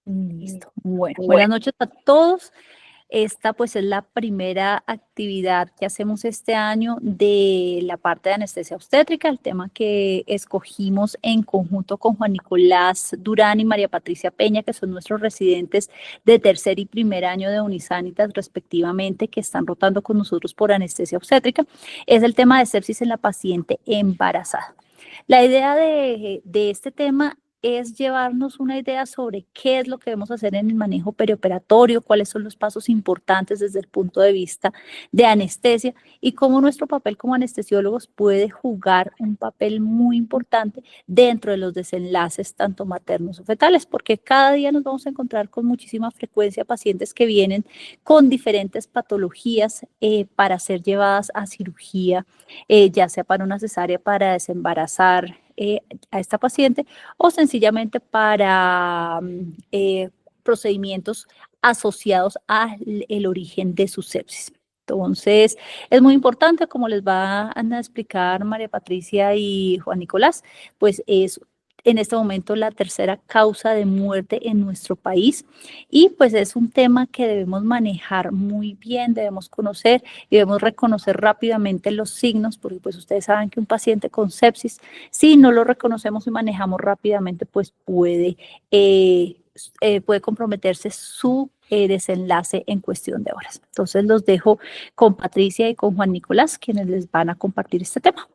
Listo. Bueno, buenas Bueno, noches a todos. Esta pues es la primera actividad que hacemos este año de la parte de anestesia obstétrica, el tema que escogimos en conjunto con Juan Nicolás Durán y María Patricia Peña, que son nuestros residentes de tercer y primer año de Unisanitas respectivamente, que están rotando con nosotros por anestesia obstétrica, es el tema de sepsis en la paciente embarazada. La idea de este tema es llevarnos una idea sobre qué es lo que debemos hacer en el manejo perioperatorio, cuáles son los pasos importantes desde el punto de vista de anestesia y cómo nuestro papel como anestesiólogos puede jugar un papel muy importante dentro de los desenlaces tanto maternos o fetales, porque cada día nos vamos a encontrar con muchísima frecuencia pacientes que vienen con diferentes patologías para ser llevadas a cirugía, ya sea para una cesárea para desembarazar a esta paciente o sencillamente para procedimientos asociados al origen de su sepsis. Entonces, es muy importante, como les van a explicar María Patricia y Juan Nicolás, pues es en este momento la tercera causa de muerte en nuestro país y pues es un tema que debemos manejar muy bien, debemos conocer y debemos reconocer rápidamente los signos, porque pues ustedes saben que un paciente con sepsis, si no lo reconocemos y manejamos rápidamente, pues puede comprometerse su desenlace en cuestión de horas. Entonces los dejo con Patricia y con Juan Nicolás, quienes les van a compartir este tema.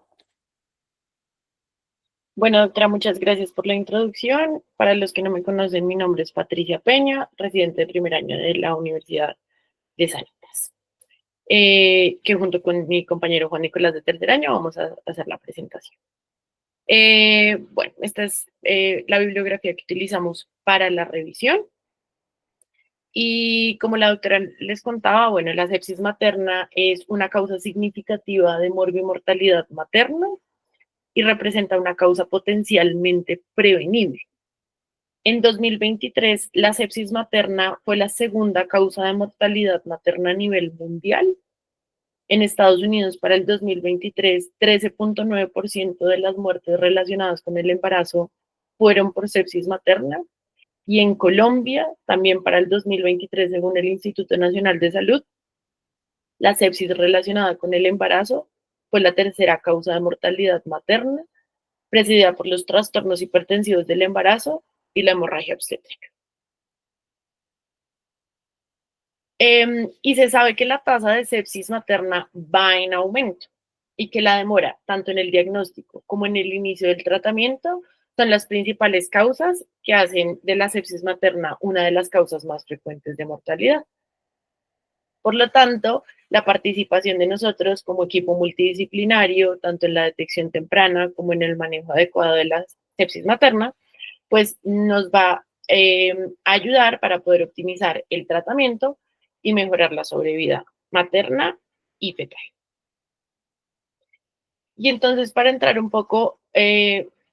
bueno, doctora, muchas gracias por la introducción. Para los que no me conocen, mi nombre es Patricia Peña, residente de primer año de la Universidad de Sanitas, que junto con mi compañero Juan Nicolás de tercer año vamos a hacer la presentación. Bueno, esta es la bibliografía que utilizamos para la revisión. Y como la doctora les contaba, bueno, la sepsis materna es una causa significativa de morbimortalidad materna y representa una causa potencialmente prevenible. En 2023, la sepsis materna fue la segunda causa de mortalidad materna a nivel mundial. En Estados Unidos, para el 2023, 13.9% de las muertes relacionadas con el embarazo fueron por sepsis materna. Y en Colombia, también para el 2023, según el Instituto Nacional de Salud, la sepsis relacionada con el embarazo fue la tercera causa de mortalidad materna, precedida por los trastornos hipertensivos del embarazo y la hemorragia obstétrica. Y se sabe que la tasa de sepsis materna va en aumento y que la demora, tanto en el diagnóstico como en el inicio del tratamiento, son las principales causas que hacen de la sepsis materna una de las causas más frecuentes de mortalidad. Por lo tanto, la participación de nosotros como equipo multidisciplinario, tanto en la detección temprana como en el manejo adecuado de la sepsis materna, pues nos va a ayudar para poder optimizar el tratamiento y mejorar la sobrevida materna y fetal. Y entonces, para entrar un poco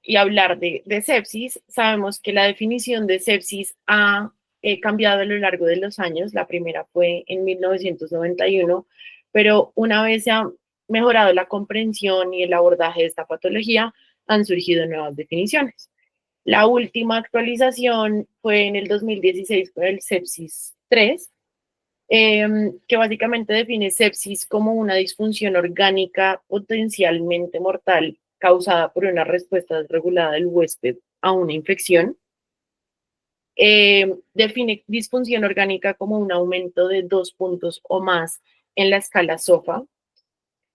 y hablar de sepsis, sabemos que la definición de sepsis ha cambiado a lo largo de los años. La primera fue en 1991, pero una vez se ha mejorado la comprensión y el abordaje de esta patología, han surgido nuevas definiciones. La última actualización fue en el 2016 con el sepsis 3, que básicamente define sepsis como una disfunción orgánica potencialmente mortal causada por una respuesta desregulada del huésped a una infección. Define disfunción orgánica como un aumento de 2 puntos o más en la escala SOFA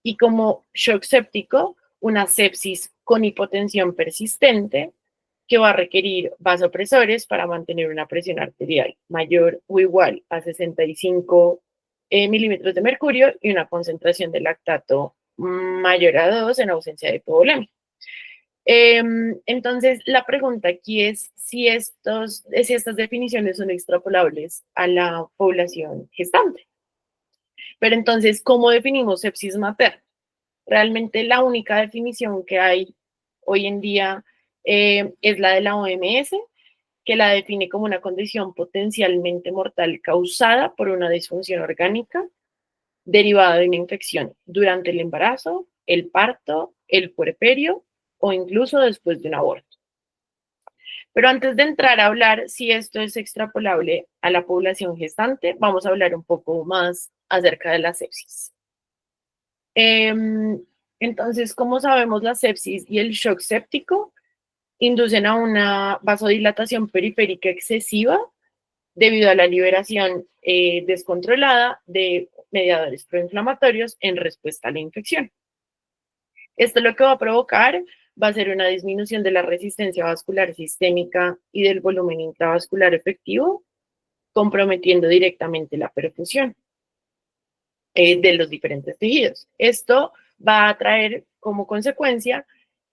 y como shock séptico, una sepsis con hipotensión persistente que va a requerir vasopresores para mantener una presión arterial mayor o igual a 65 milímetros de mercurio y una concentración de lactato mayor a 2 en ausencia de hipovolemia. Entonces, la pregunta aquí es si estas definiciones son extrapolables a la población gestante. Pero entonces, ¿cómo definimos sepsis materna? Realmente la única definición que hay hoy en día es la de la OMS, que la define como una condición potencialmente mortal causada por una disfunción orgánica derivada de una infección durante el embarazo, el parto, el puerperio o incluso después de un aborto. Pero antes de entrar a hablar si esto es extrapolable a la población gestante, vamos a hablar un poco más acerca de la sepsis. Entonces, como sabemos, la sepsis y el shock séptico inducen a una vasodilatación periférica excesiva debido a la liberación descontrolada de mediadores proinflamatorios en respuesta a la infección. Esto lo que va a provocar va a ser una disminución de la resistencia vascular sistémica y del volumen intravascular efectivo, comprometiendo directamente la perfusión de los diferentes tejidos. Esto va a traer como consecuencia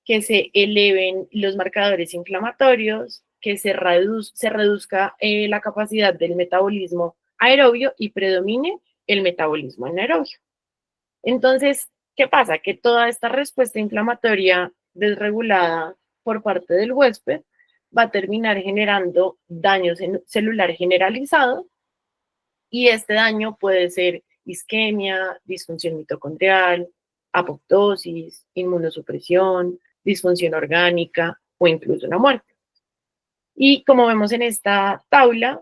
que se eleven los marcadores inflamatorios, que se reduzca la capacidad del metabolismo aerobio y predomine el metabolismo anaerobio. Entonces, ¿qué pasa? Que toda esta respuesta inflamatoria desregulada por parte del huésped va a terminar generando daño celular generalizado y este daño puede ser isquemia, disfunción mitocondrial, apoptosis, inmunosupresión, disfunción orgánica o incluso la muerte. Y como vemos en esta tabla,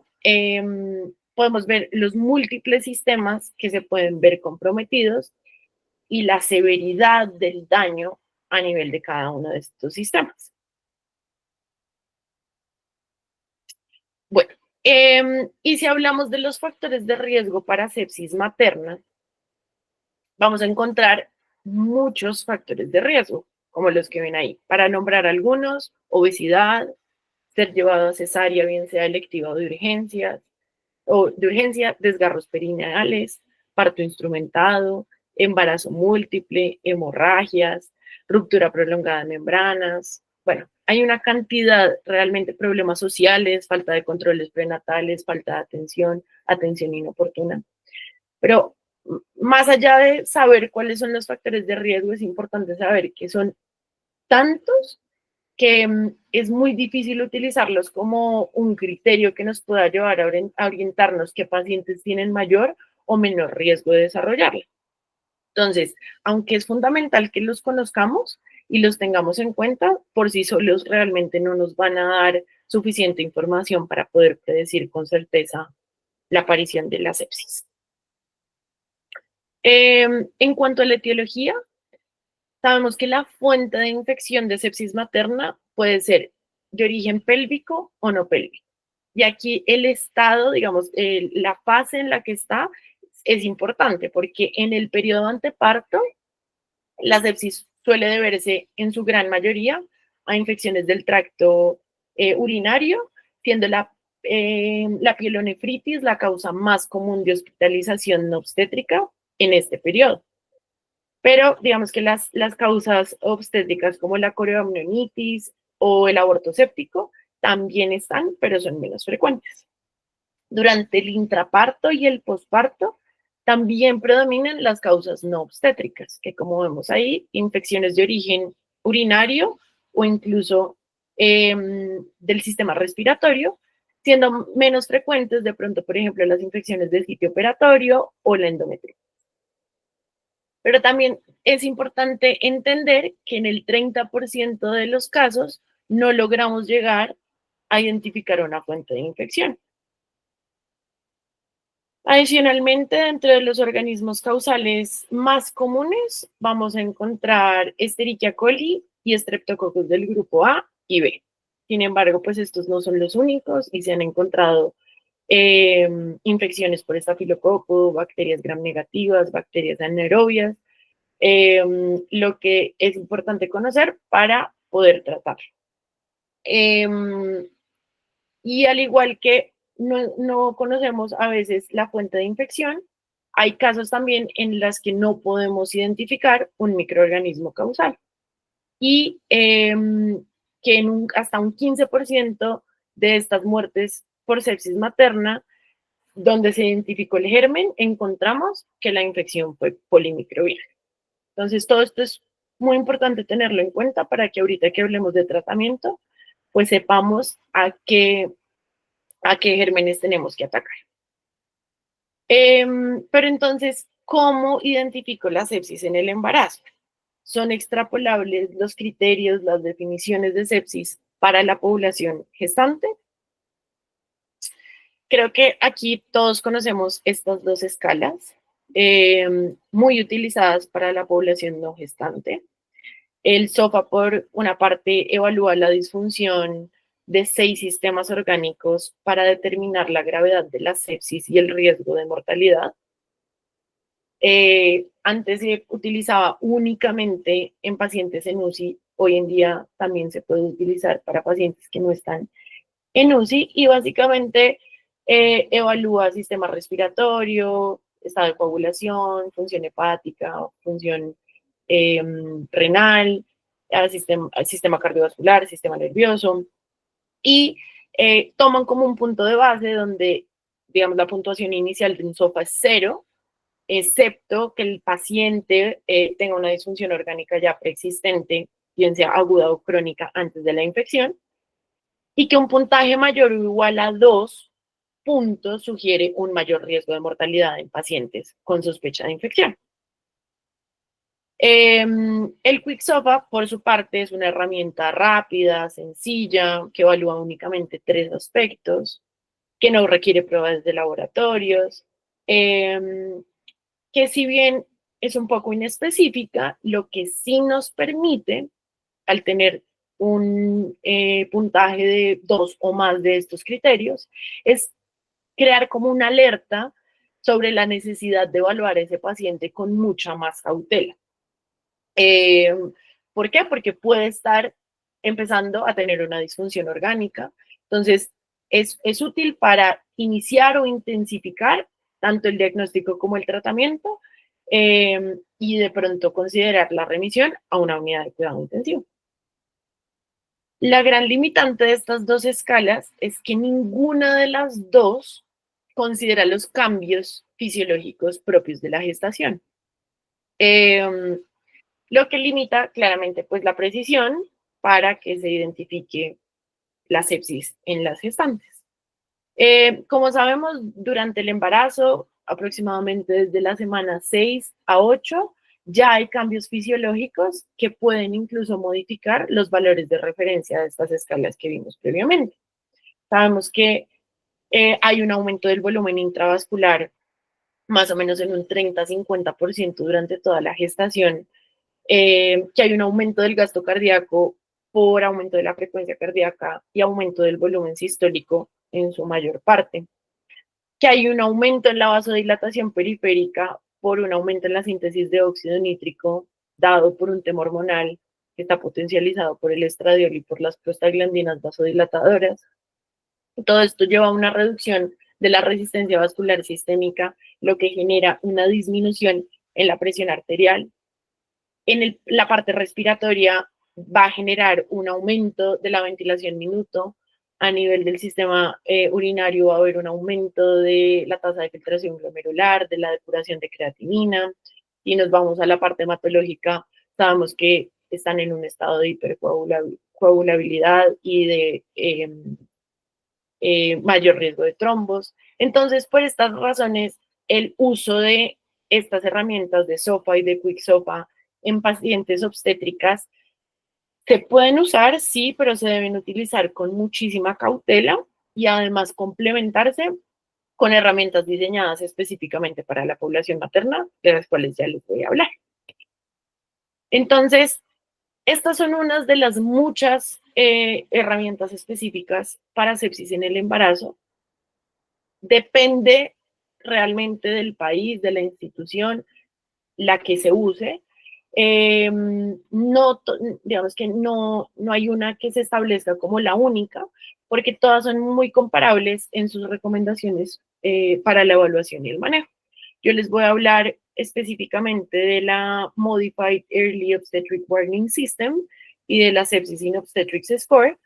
podemos ver los múltiples sistemas que se pueden ver comprometidos y la severidad del daño a nivel de cada uno de estos sistemas. Bueno, y si hablamos de los factores de riesgo para sepsis materna, vamos a encontrar muchos factores de riesgo, como los que ven ahí. Para nombrar algunos, obesidad, ser llevado a cesárea, bien sea electiva o de urgencia, desgarros perineales, parto instrumentado, embarazo múltiple, hemorragias, ruptura prolongada de membranas. Bueno, hay una cantidad realmente de problemas sociales, falta de controles prenatales, falta de atención inoportuna. Pero más allá de saber cuáles son los factores de riesgo, es importante saber que son tantos que es muy difícil utilizarlos como un criterio que nos pueda llevar a orientarnos qué pacientes tienen mayor o menor riesgo de desarrollarla. Entonces, aunque es fundamental que los conozcamos y los tengamos en cuenta, por sí solos realmente no nos van a dar suficiente información para poder predecir con certeza la aparición de la sepsis. En cuanto a la etiología, sabemos que la fuente de infección de sepsis materna puede ser de origen pélvico o no pélvico. Y aquí el estado, digamos, la fase en la que está es importante porque en el periodo anteparto, la sepsis suele deberse en su gran mayoría a infecciones del tracto urinario, siendo la pielonefritis la causa más común de hospitalización no obstétrica en este periodo. Pero digamos que las causas obstétricas como la coreoamnionitis o el aborto séptico también están, pero son menos frecuentes. Durante el intraparto y el posparto también predominan las causas no obstétricas, que como vemos ahí, infecciones de origen urinario o incluso del sistema respiratorio, siendo menos frecuentes de pronto, por ejemplo, las infecciones del sitio operatorio o la endometriosis. Pero también es importante entender que en el 30% de los casos no logramos llegar a identificar una fuente de infección. Adicionalmente, dentro de los organismos causales más comunes, vamos a encontrar Escherichia coli y Streptococcus del grupo A y B. Sin embargo, pues estos no son los únicos y se han encontrado infecciones por estafilococo, bacterias gram negativas, bacterias anaerobias, lo que es importante conocer para poder tratar. Y al igual que no conocemos a veces la fuente de infección, hay casos también en las que no podemos identificar un microorganismo causal. Y que hasta un 15% de estas muertes por sepsis materna, donde se identificó el germen, encontramos que la infección fue polimicrobiana. Entonces, todo esto es muy importante tenerlo en cuenta para que ahorita que hablemos de tratamiento, pues sepamos a qué gérmenes tenemos que atacar. Pero entonces, ¿cómo identifico la sepsis en el embarazo? ¿Son extrapolables los criterios, las definiciones de sepsis para la población gestante. Creo que aquí todos conocemos estas dos escalas, muy utilizadas para la población no gestante. El SOFA, por una parte, evalúa la disfunción de 6 sistemas orgánicos para determinar la gravedad de la sepsis y el riesgo de mortalidad. Antes se utilizaba únicamente en pacientes en UCI, hoy en día también se puede utilizar para pacientes que no están en UCI y básicamente evalúa sistema respiratorio, estado de coagulación, función hepática, función renal, sistema cardiovascular, sistema nervioso, y toman como un punto de base donde, digamos, la puntuación inicial de un SOFA es 0, excepto que el paciente tenga una disfunción orgánica ya preexistente, bien sea aguda o crónica antes de la infección, y que un puntaje mayor o igual a 2 puntos sugiere un mayor riesgo de mortalidad en pacientes con sospecha de infección. El QuickSOFA, por su parte, es una herramienta rápida, sencilla, que evalúa únicamente 3 aspectos, que no requiere pruebas de laboratorios, que si bien es un poco inespecífica, lo que sí nos permite, al tener un puntaje de 2 o más de estos criterios, es crear como una alerta sobre la necesidad de evaluar a ese paciente con mucha más cautela. ¿Por qué? Porque puede estar empezando a tener una disfunción orgánica. Entonces, es útil para iniciar o intensificar tanto el diagnóstico como el tratamiento y de pronto considerar la remisión a una unidad de cuidado intensivo. La gran limitante de estas dos escalas es que ninguna de las dos considera los cambios fisiológicos propios de la gestación. Lo que limita claramente pues la precisión para que se identifique la sepsis en las gestantes. Como sabemos, durante el embarazo, aproximadamente desde la semana 6 a 8, ya hay cambios fisiológicos que pueden incluso modificar los valores de referencia de estas escalas que vimos previamente. Sabemos que hay un aumento del volumen intravascular más o menos en un 30-50% durante toda la gestación, que hay un aumento del gasto cardíaco por aumento de la frecuencia cardíaca y aumento del volumen sistólico en su mayor parte, que hay un aumento en la vasodilatación periférica por un aumento en la síntesis de óxido nítrico dado por un tema hormonal que está potencializado por el estradiol y por las prostaglandinas vasodilatadoras. Todo esto lleva a una reducción de la resistencia vascular sistémica, lo que genera una disminución en la presión arterial. En la parte respiratoria va a generar un aumento de la ventilación minuto. A nivel del sistema urinario va a haber un aumento de la tasa de filtración glomerular, de la depuración de creatinina. Y nos vamos a la parte hematológica, sabemos que están en un estado de hipercoagulabilidad y de mayor riesgo de trombos. Entonces, por estas razones, el uso de estas herramientas de SOFA y de QuickSOFA en pacientes obstétricas se pueden usar, sí, pero se deben utilizar con muchísima cautela y además complementarse con herramientas diseñadas específicamente para la población materna, de las cuales ya les voy a hablar. Entonces, estas son unas de las muchas herramientas específicas para sepsis en el embarazo. Depende realmente del país, de la institución, la que se use. No, digamos que no hay una que se establezca como la única, porque todas son muy comparables en sus recomendaciones para la evaluación y el manejo. Yo les voy a hablar específicamente de la Modified Early Obstetric Warning System y de la Sepsis in Obstetrics Score,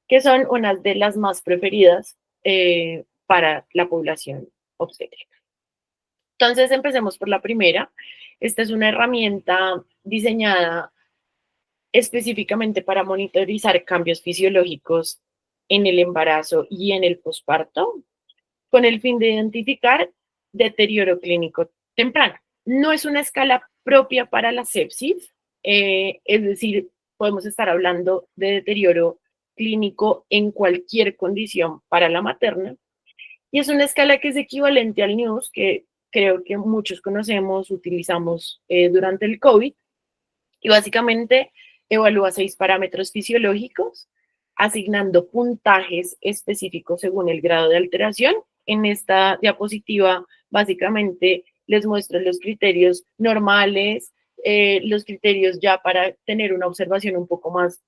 que son unas de las más preferidas para la población obstétrica. Entonces, empecemos por la primera. Esta es una herramienta diseñada específicamente para monitorizar cambios fisiológicos en el embarazo y en el posparto, con el fin de identificar deterioro clínico temprano. No es una escala propia para la sepsis, es decir, podemos estar hablando de deterioro clínico en cualquier condición para la materna. Y es una escala que es equivalente al NIUS, que creo que muchos conocemos, utilizamos durante el COVID, y básicamente evalúa 6 parámetros fisiológicos, asignando puntajes específicos según el grado de alteración. En esta diapositiva, básicamente, les muestro los criterios normales, los criterios ya para tener una observación un poco más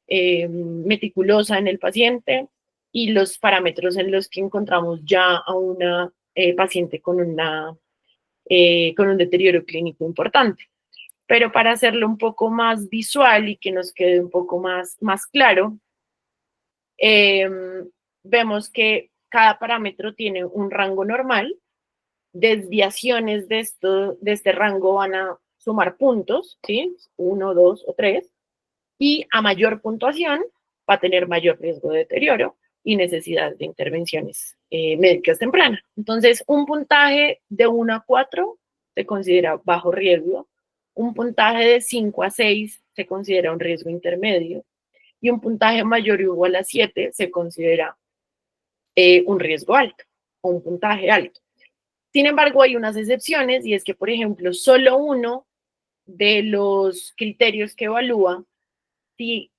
meticulosa en el paciente y los parámetros en los que encontramos ya a una paciente con un deterioro clínico importante. Pero para hacerlo un poco más visual y que nos quede un poco más claro, vemos que cada parámetro tiene un rango normal. Desviaciones de este rango van a sumar puntos, ¿sí? 1, 2 o 3. Y a mayor puntuación va a tener mayor riesgo de deterioro y necesidad de intervenciones médicas tempranas. Entonces, un puntaje de 1 a 4 se considera bajo riesgo, un puntaje de 5 a 6 se considera un riesgo intermedio y un puntaje mayor o igual a 7 se considera un riesgo alto o un puntaje alto. Sin embargo, hay unas excepciones y es que, por ejemplo, solo uno de los criterios que evalúa si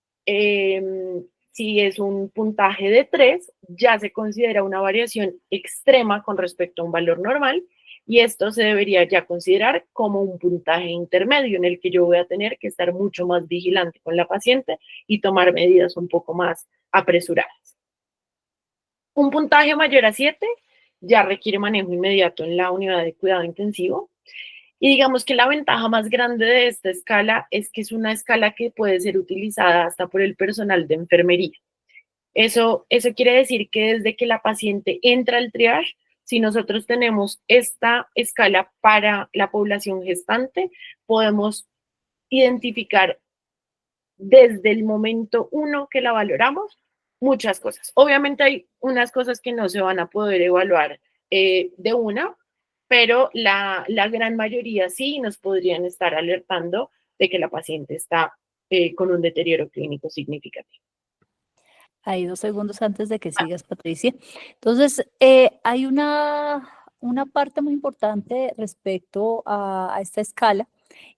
es un puntaje de 3, ya se considera una variación extrema con respecto a un valor normal y esto se debería ya considerar como un puntaje intermedio en el que yo voy a tener que estar mucho más vigilante con la paciente y tomar medidas un poco más apresuradas. Un puntaje mayor a 7 ya requiere manejo inmediato en la unidad de cuidado intensivo. Y digamos que la ventaja más grande de esta escala es que es una escala que puede ser utilizada hasta por el personal de enfermería. Eso quiere decir que desde que la paciente entra al triage, si nosotros tenemos esta escala para la población gestante, podemos identificar desde el momento 1 que la valoramos muchas cosas. Obviamente hay unas cosas que no se van a poder evaluar de una, pero la gran mayoría sí nos podrían estar alertando de que la paciente está con un deterioro clínico significativo. Ahí 2 segundos antes de que sigas, Patricia. Entonces, hay una parte muy importante respecto a esta escala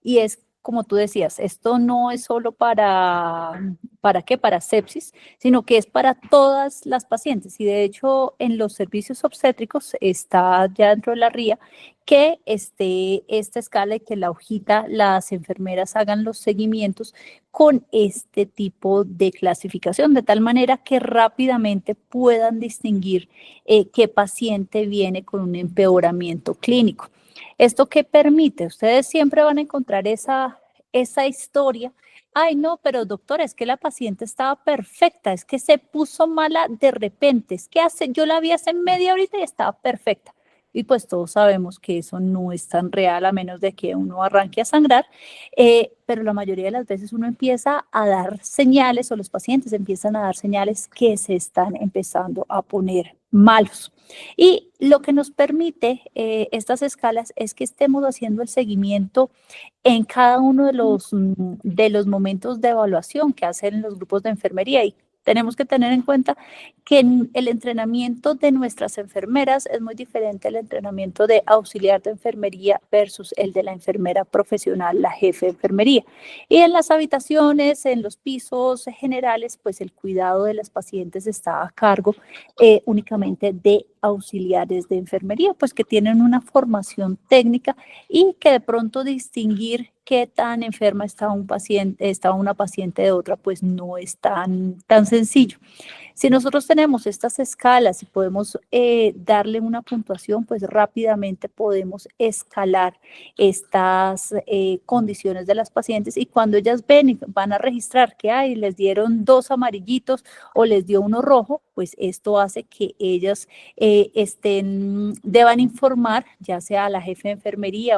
y es, como tú decías, esto no es solo ¿para qué? Para sepsis, sino que es para todas las pacientes. Y de hecho, en los servicios obstétricos está ya dentro de la RIA que esté esta escala y que la hojita, las enfermeras hagan los seguimientos con este tipo de clasificación, de tal manera que rápidamente puedan distinguir qué paciente viene con un empeoramiento clínico. ¿Esto qué permite? Ustedes siempre van a encontrar esa historia. Ay, no, pero doctor, es que la paciente estaba perfecta, es que se puso mala de repente, es que yo la vi hace media horita y estaba perfecta. Y pues todos sabemos que eso no es tan real a menos de que uno arranque a sangrar, pero la mayoría de las veces uno empieza a dar señales o los pacientes empiezan a dar señales que se están empezando a poner malos. Y lo que nos permite estas escalas es que estemos haciendo el seguimiento en cada uno de los momentos de evaluación que hacen los grupos de enfermería y tenemos que tener en cuenta que el entrenamiento de nuestras enfermeras es muy diferente al entrenamiento de auxiliar de enfermería versus el de la enfermera profesional, la jefe de enfermería. Y en las habitaciones, en los pisos generales, pues el cuidado de las pacientes está a cargo únicamente de auxiliares de enfermería, pues que tienen una formación técnica y que de pronto distinguir qué tan enferma está una paciente de otra, pues no es tan sencillo. Si nosotros tenemos estas escalas y podemos darle una puntuación, pues rápidamente podemos escalar estas condiciones de las pacientes y cuando ellas ven y van a registrar que les dieron 2 amarillitos o les dio uno rojo, pues esto hace que ellas deban informar, ya sea a la jefe de enfermería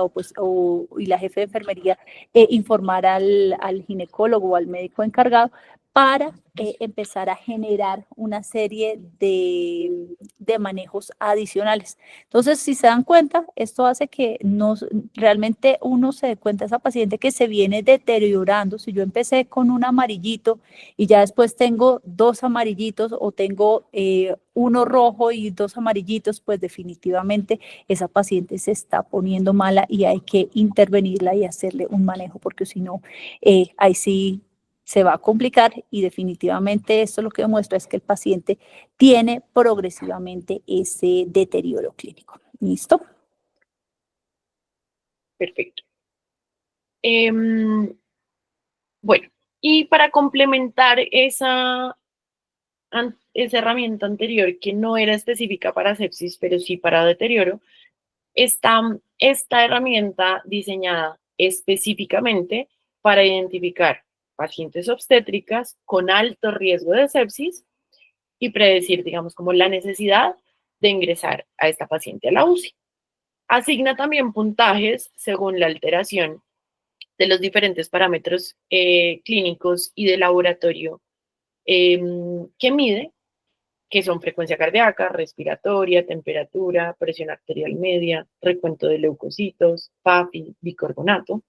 y la jefe de enfermería informar al ginecólogo o al médico encargado para empezar a generar una serie de manejos adicionales. Entonces, si se dan cuenta, esto hace que realmente uno se dé cuenta, esa paciente que se viene deteriorando. Si yo empecé con un amarillito y ya después tengo 2 amarillitos o tengo uno rojo y 2 amarillitos, pues definitivamente esa paciente se está poniendo mala y hay que intervenirla y hacerle un manejo, porque si no, ahí sí se va a complicar, y definitivamente esto lo que demuestra es que el paciente tiene progresivamente ese deterioro clínico. ¿Listo? Perfecto. Bueno, y para complementar esa herramienta anterior que no era específica para sepsis, pero sí para deterioro, está esta herramienta diseñada específicamente para identificar pacientes obstétricas con alto riesgo de sepsis y predecir, digamos, como la necesidad de ingresar a esta paciente a la UCI. Asigna también puntajes según la alteración de los diferentes parámetros clínicos y de laboratorio que mide, que son frecuencia cardíaca, respiratoria, temperatura, presión arterial media, recuento de leucocitos, PAFI, bicarbonato,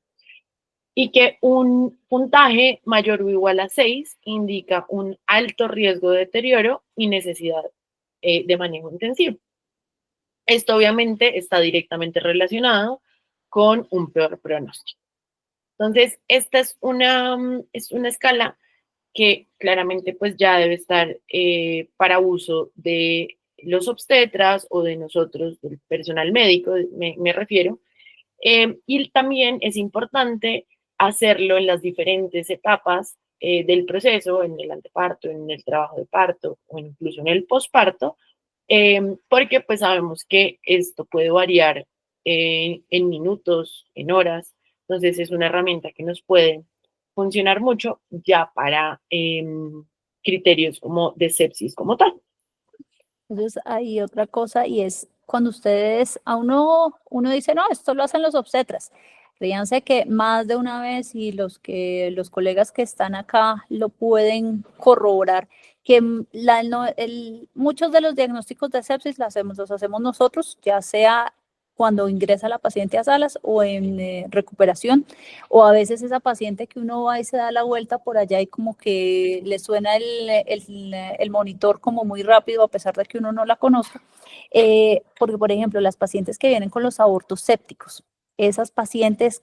y que un puntaje mayor o igual a 6 indica un alto riesgo de deterioro y necesidad de manejo intensivo. Esto obviamente está directamente relacionado con un peor pronóstico. Entonces, esta es una escala que claramente pues ya debe estar para uso de los obstetras o de nosotros, del personal médico, me refiero. Y también es importante hacerlo en las diferentes etapas del proceso, en el anteparto, en el trabajo de parto o incluso en el posparto, porque pues sabemos que esto puede variar en minutos, en horas. Entonces es una herramienta que nos puede funcionar mucho ya para criterios como de sepsis como tal. Entonces hay otra cosa, y es cuando ustedes, uno dice, no, esto lo hacen los obstetras. Fíjense que más de una vez, y los colegas que están acá lo pueden corroborar, que muchos de los diagnósticos de sepsis los hacemos nosotros, ya sea cuando ingresa la paciente a salas o en recuperación, o a veces esa paciente que uno va y se da la vuelta por allá y como que le suena el monitor como muy rápido, a pesar de que uno no la conozca. Porque, por ejemplo, las pacientes que vienen con los abortos sépticos, esas pacientes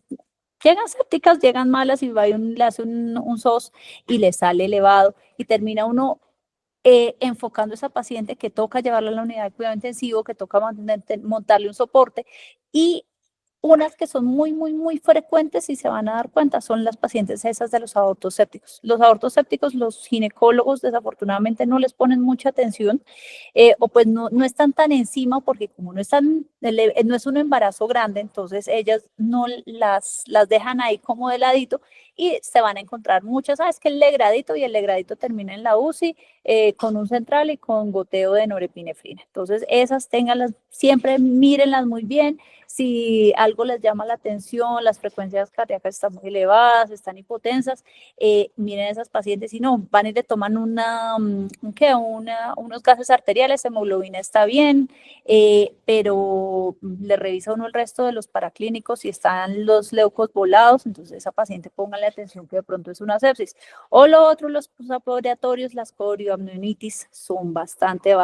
llegan sépticas, llegan malas, y va y le hace un SOS y le sale elevado, y termina uno enfocando a esa paciente que toca llevarla a la unidad de cuidado intensivo, que toca montarle un soporte. Y unas que son muy, muy, muy frecuentes, y se van a dar cuenta, son las pacientes esas de los abortos sépticos. Los abortos sépticos, los ginecólogos desafortunadamente no les ponen mucha atención, o pues no están tan encima, porque como no es un embarazo grande, entonces ellas no las dejan ahí como de ladito, y se van a encontrar muchas, sabes que el legradito, y el legradito termina en la UCI con un central y con goteo de norepinefrina. Entonces esas ténganlas, siempre mírenlas muy bien. Si algo les llama la atención, las frecuencias cardíacas están muy elevadas, están hipotensas, miren a esas pacientes, y no, van y le toman unos gases arteriales, hemoglobina está bien, pero le revisa uno el resto de los paraclínicos y están los leucos volados, entonces esa paciente póngale atención que de pronto es una sepsis. O lo otro, los postoperatorios, las corioamnionitis son bastante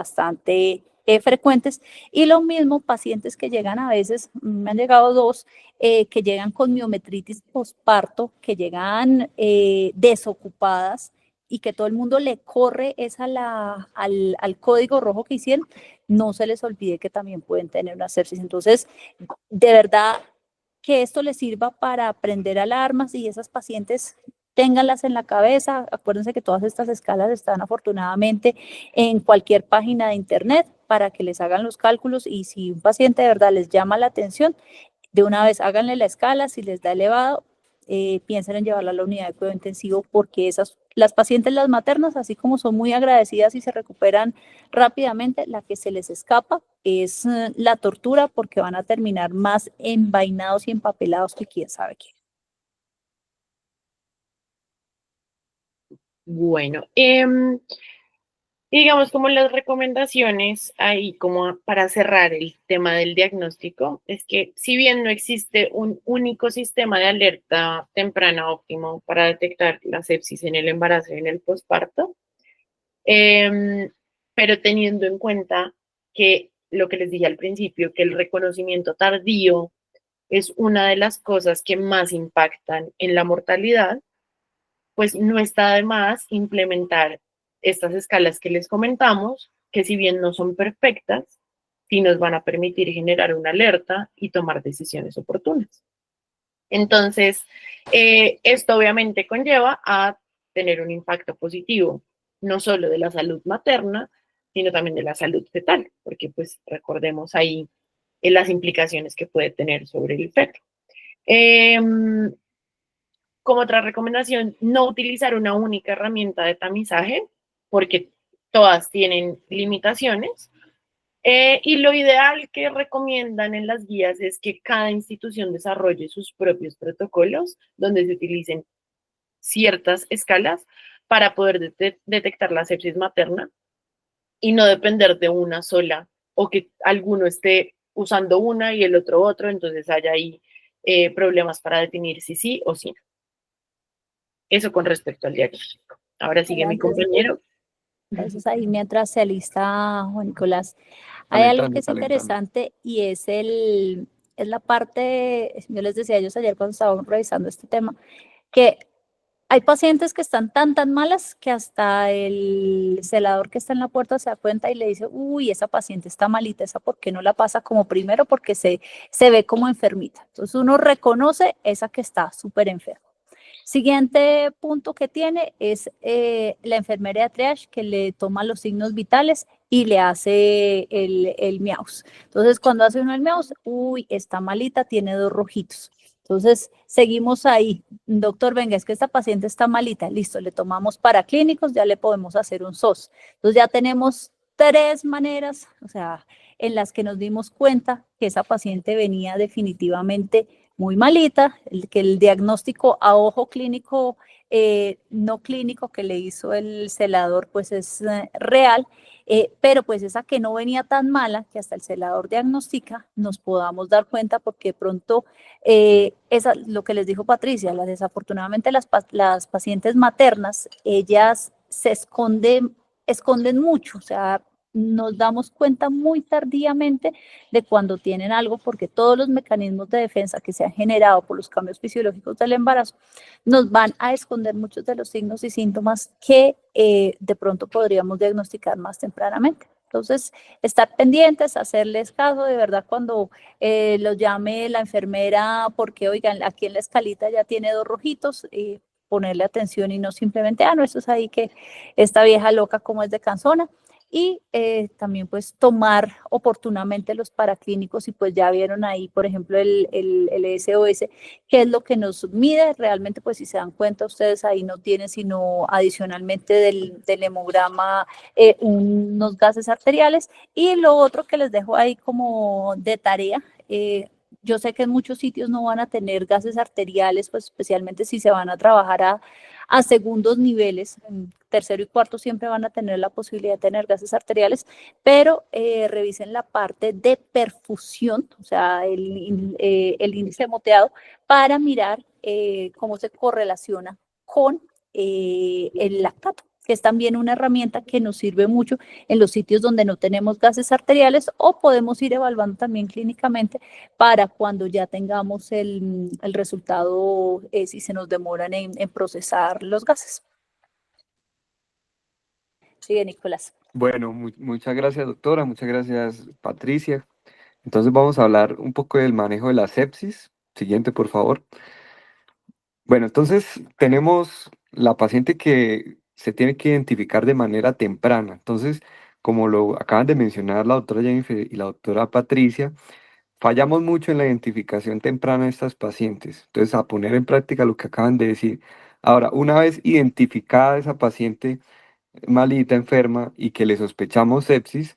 frecuentes. Y lo mismo, pacientes que llegan a veces, me han llegado 2, que llegan con miometritis posparto, que llegan desocupadas, y que todo el mundo le corre al código rojo que hicieron. No se les olvide que también pueden tener una sepsis. Entonces, de verdad, que esto les sirva para prender alarmas, y esas pacientes ténganlas en la cabeza. Acuérdense que todas estas escalas están afortunadamente en cualquier página de internet para que les hagan los cálculos, y si un paciente de verdad les llama la atención, de una vez háganle la escala. Si les da elevado, piensen en llevarla a la unidad de cuidado intensivo, porque las pacientes, las maternas, así como son muy agradecidas y se recuperan rápidamente, la que se les escapa es la tortura, porque van a terminar más envainados y empapelados que quién sabe qué. Bueno, digamos como las recomendaciones ahí como para cerrar el tema del diagnóstico, es que si bien no existe un único sistema de alerta temprana óptimo para detectar la sepsis en el embarazo y en el posparto, em, pero teniendo en cuenta que lo que les dije al principio, que el reconocimiento tardío es una de las cosas que más impactan en la mortalidad, pues no está de más implementar estas escalas que les comentamos, que si bien no son perfectas, sí nos van a permitir generar una alerta y tomar decisiones oportunas. Entonces, esto obviamente conlleva a tener un impacto positivo, no solo de la salud materna, sino también de la salud fetal, porque pues recordemos ahí las implicaciones que puede tener sobre el feto. Eh, como otra recomendación, no utilizar una única herramienta de tamizaje, porque todas tienen limitaciones. Y lo ideal que recomiendan en las guías es que cada institución desarrolle sus propios protocolos donde se utilicen ciertas escalas para poder detectar la sepsis materna y no depender de una sola o que alguno esté usando una y el otro, entonces haya ahí problemas para definir si sí o si no. Eso con respecto al diagnóstico. Ahora sigue mi Antes, compañero. entonces ahí mientras se alista Juan Nicolás, hay algo que Calentando, es calentando. interesante y es la parte, yo les decía a ellos ayer cuando estábamos revisando este tema, que hay pacientes que están tan malas que hasta el celador que está en la puerta se da cuenta y le dice, uy, esa paciente está malita, esa por qué no la pasa como primero porque se ve como enfermita. Entonces uno reconoce esa que está súper enferma. Siguiente punto que tiene es la enfermera de triage que le toma los signos vitales y le hace el miaus. Entonces, cuando hace uno el miaus, uy, está malita, tiene dos rojitos. Entonces, seguimos ahí. Doctor, venga, es que esta paciente está malita. Listo, le tomamos paraclínicos, ya le podemos hacer un SOS. Entonces, ya tenemos tres maneras, o sea, en las que nos dimos cuenta que esa paciente venía definitivamente muy malita, que el diagnóstico a ojo clínico, no clínico que le hizo el celador, pues es real, pero pues esa que no venía tan mala, que hasta el celador diagnostica, nos podamos dar cuenta porque pronto, lo que les dijo Patricia, desafortunadamente las pacientes maternas, ellas se esconden mucho, o sea, nos damos cuenta muy tardíamente de cuando tienen algo, porque todos los mecanismos de defensa que se han generado por los cambios fisiológicos del embarazo nos van a esconder muchos de los signos y síntomas que de pronto podríamos diagnosticar más tempranamente. Entonces, estar pendientes, hacerles caso, de verdad, cuando los llame la enfermera, porque, oigan, aquí en la escalita ya tiene dos rojitos, ponerle atención y no simplemente, no, eso es ahí que esta vieja loca como es de cansona, y también pues tomar oportunamente los paraclínicos y pues ya vieron ahí, por ejemplo, el SOS, que es lo que nos mide realmente, pues si se dan cuenta ustedes ahí no tienen sino adicionalmente del hemograma unos gases arteriales y lo otro que les dejo ahí como de tarea, yo sé que en muchos sitios no van a tener gases arteriales, pues especialmente si se van a trabajar a segundos niveles, en tercero y cuarto siempre van a tener la posibilidad de tener gases arteriales, pero revisen la parte de perfusión, o sea, el índice moteado, para mirar cómo se correlaciona con el lactato, que es también una herramienta que nos sirve mucho en los sitios donde no tenemos gases arteriales o podemos ir evaluando también clínicamente para cuando ya tengamos el resultado, si se nos demoran en procesar los gases. Sigue, Nicolás. Bueno, muchas gracias, doctora. Muchas gracias, Patricia. Entonces vamos a hablar un poco del manejo de la sepsis. Siguiente, por favor. Bueno, entonces tenemos la paciente que se tiene que identificar de manera temprana. Entonces, como lo acaban de mencionar la doctora Jennifer y la doctora Patricia, fallamos mucho en la identificación temprana de estas pacientes. Entonces, a poner en práctica lo que acaban de decir. Ahora, una vez identificada esa paciente malita, enferma y que le sospechamos sepsis,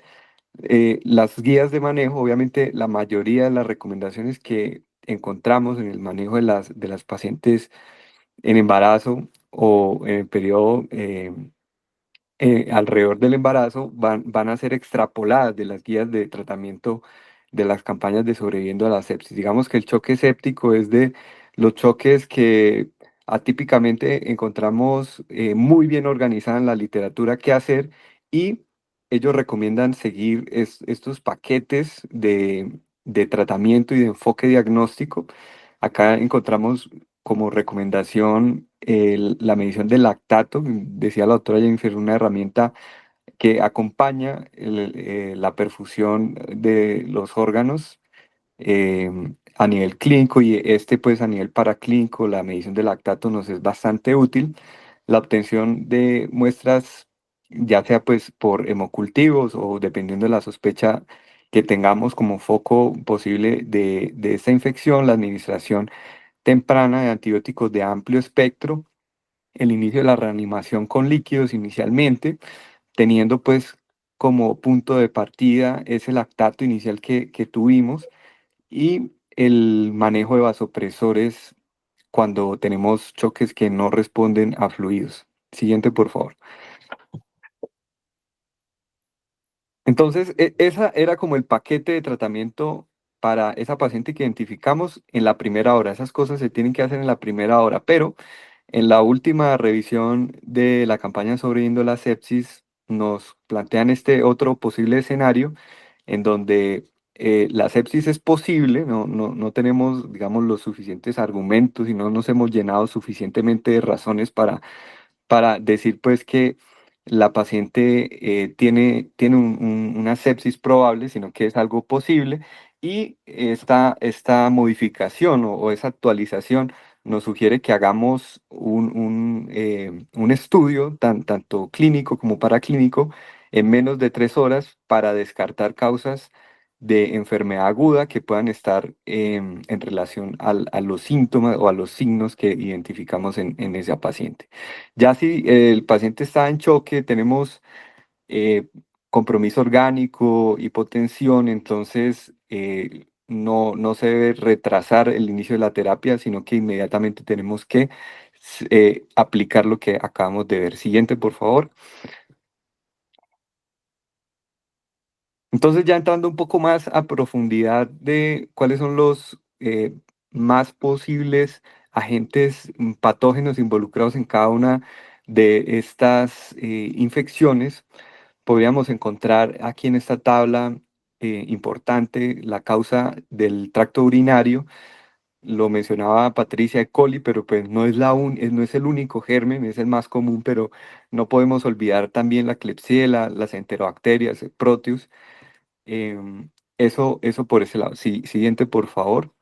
las guías de manejo, obviamente la mayoría de las recomendaciones que encontramos en el manejo de las pacientes en embarazo o en el periodo alrededor del embarazo van a ser extrapoladas de las guías de tratamiento de las campañas de sobreviviendo a la sepsis. Digamos que el choque séptico es de los choques que atípicamente encontramos muy bien organizada en la literatura qué hacer, y ellos recomiendan seguir estos paquetes de tratamiento y de enfoque diagnóstico. Acá encontramos como recomendación la medición del lactato. Decía la doctora Jennifer, una herramienta que acompaña la perfusión de los órganos a nivel clínico, y pues a nivel paraclínico la medición del lactato nos es bastante útil. La obtención de muestras, ya sea pues por hemocultivos o dependiendo de la sospecha que tengamos como foco posible de esta infección, la administración temprana de antibióticos de amplio espectro, el inicio de la reanimación con líquidos inicialmente, teniendo pues como punto de partida ese lactato inicial que tuvimos, y el manejo de vasopresores cuando tenemos choques que no responden a fluidos. Siguiente, por favor. Entonces, esa era como el paquete de tratamiento para esa paciente que identificamos en la primera hora. Esas cosas se tienen que hacer en la primera hora, pero en la última revisión de la campaña Sobreviviendo la Sepsis, nos plantean este otro posible escenario en donde la sepsis es posible, no tenemos, digamos, los suficientes argumentos y no nos hemos llenado suficientemente de razones para decir pues que la paciente tiene una sepsis probable, sino que es algo posible, y esta modificación o esa actualización nos sugiere que hagamos un estudio tanto clínico como paraclínico en menos de 3 horas para descartar causas de enfermedad aguda que puedan estar en relación a los síntomas o a los signos que identificamos en esa paciente. Ya si el paciente está en choque, tenemos eh, compromiso orgánico, hipotensión, entonces no se debe retrasar el inicio de la terapia, sino que inmediatamente tenemos que aplicar lo que acabamos de ver. Siguiente, por favor. Entonces, ya entrando un poco más a profundidad de cuáles son los más posibles agentes patógenos involucrados en cada una de estas infecciones, podríamos encontrar aquí en esta tabla importante la causa del tracto urinario. Lo mencionaba Patricia, E. coli, pero pues no es el único germen, es el más común, pero no podemos olvidar también la Klebsiella, las enterobacterias, el Proteus. Eso por ese lado. Sí, siguiente, por favor.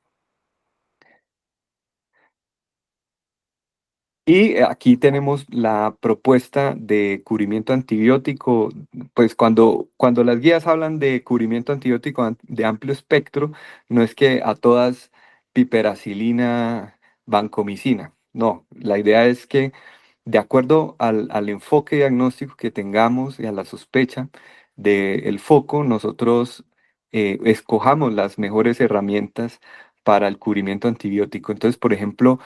Y aquí tenemos la propuesta de cubrimiento antibiótico. Pues cuando las guías hablan de cubrimiento antibiótico de amplio espectro, no es que a todas piperacilina, vancomicina. No, la idea es que de acuerdo al enfoque diagnóstico que tengamos y a la sospecha del foco, nosotros escojamos las mejores herramientas para el cubrimiento antibiótico. Entonces, por ejemplo,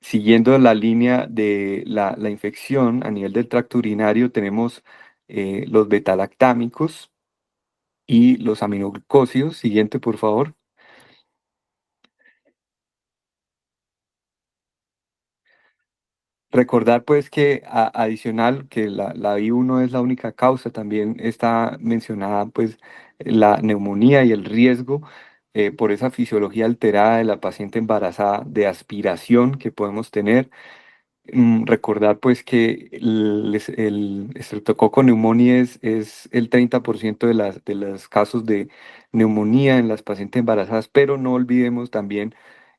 siguiendo la línea de la infección a nivel del tracto urinario, tenemos los betalactámicos y los aminoglucósidos. Siguiente, por favor. Recordar pues que adicional que la I1 no es la única causa, también está mencionada pues la neumonía y el riesgo por esa fisiología alterada de la paciente embarazada de aspiración que podemos tener. Recordar pues que el Streptococcus pneumoniae es el 30% de los casos de neumonía en las pacientes embarazadas, pero no olvidemos también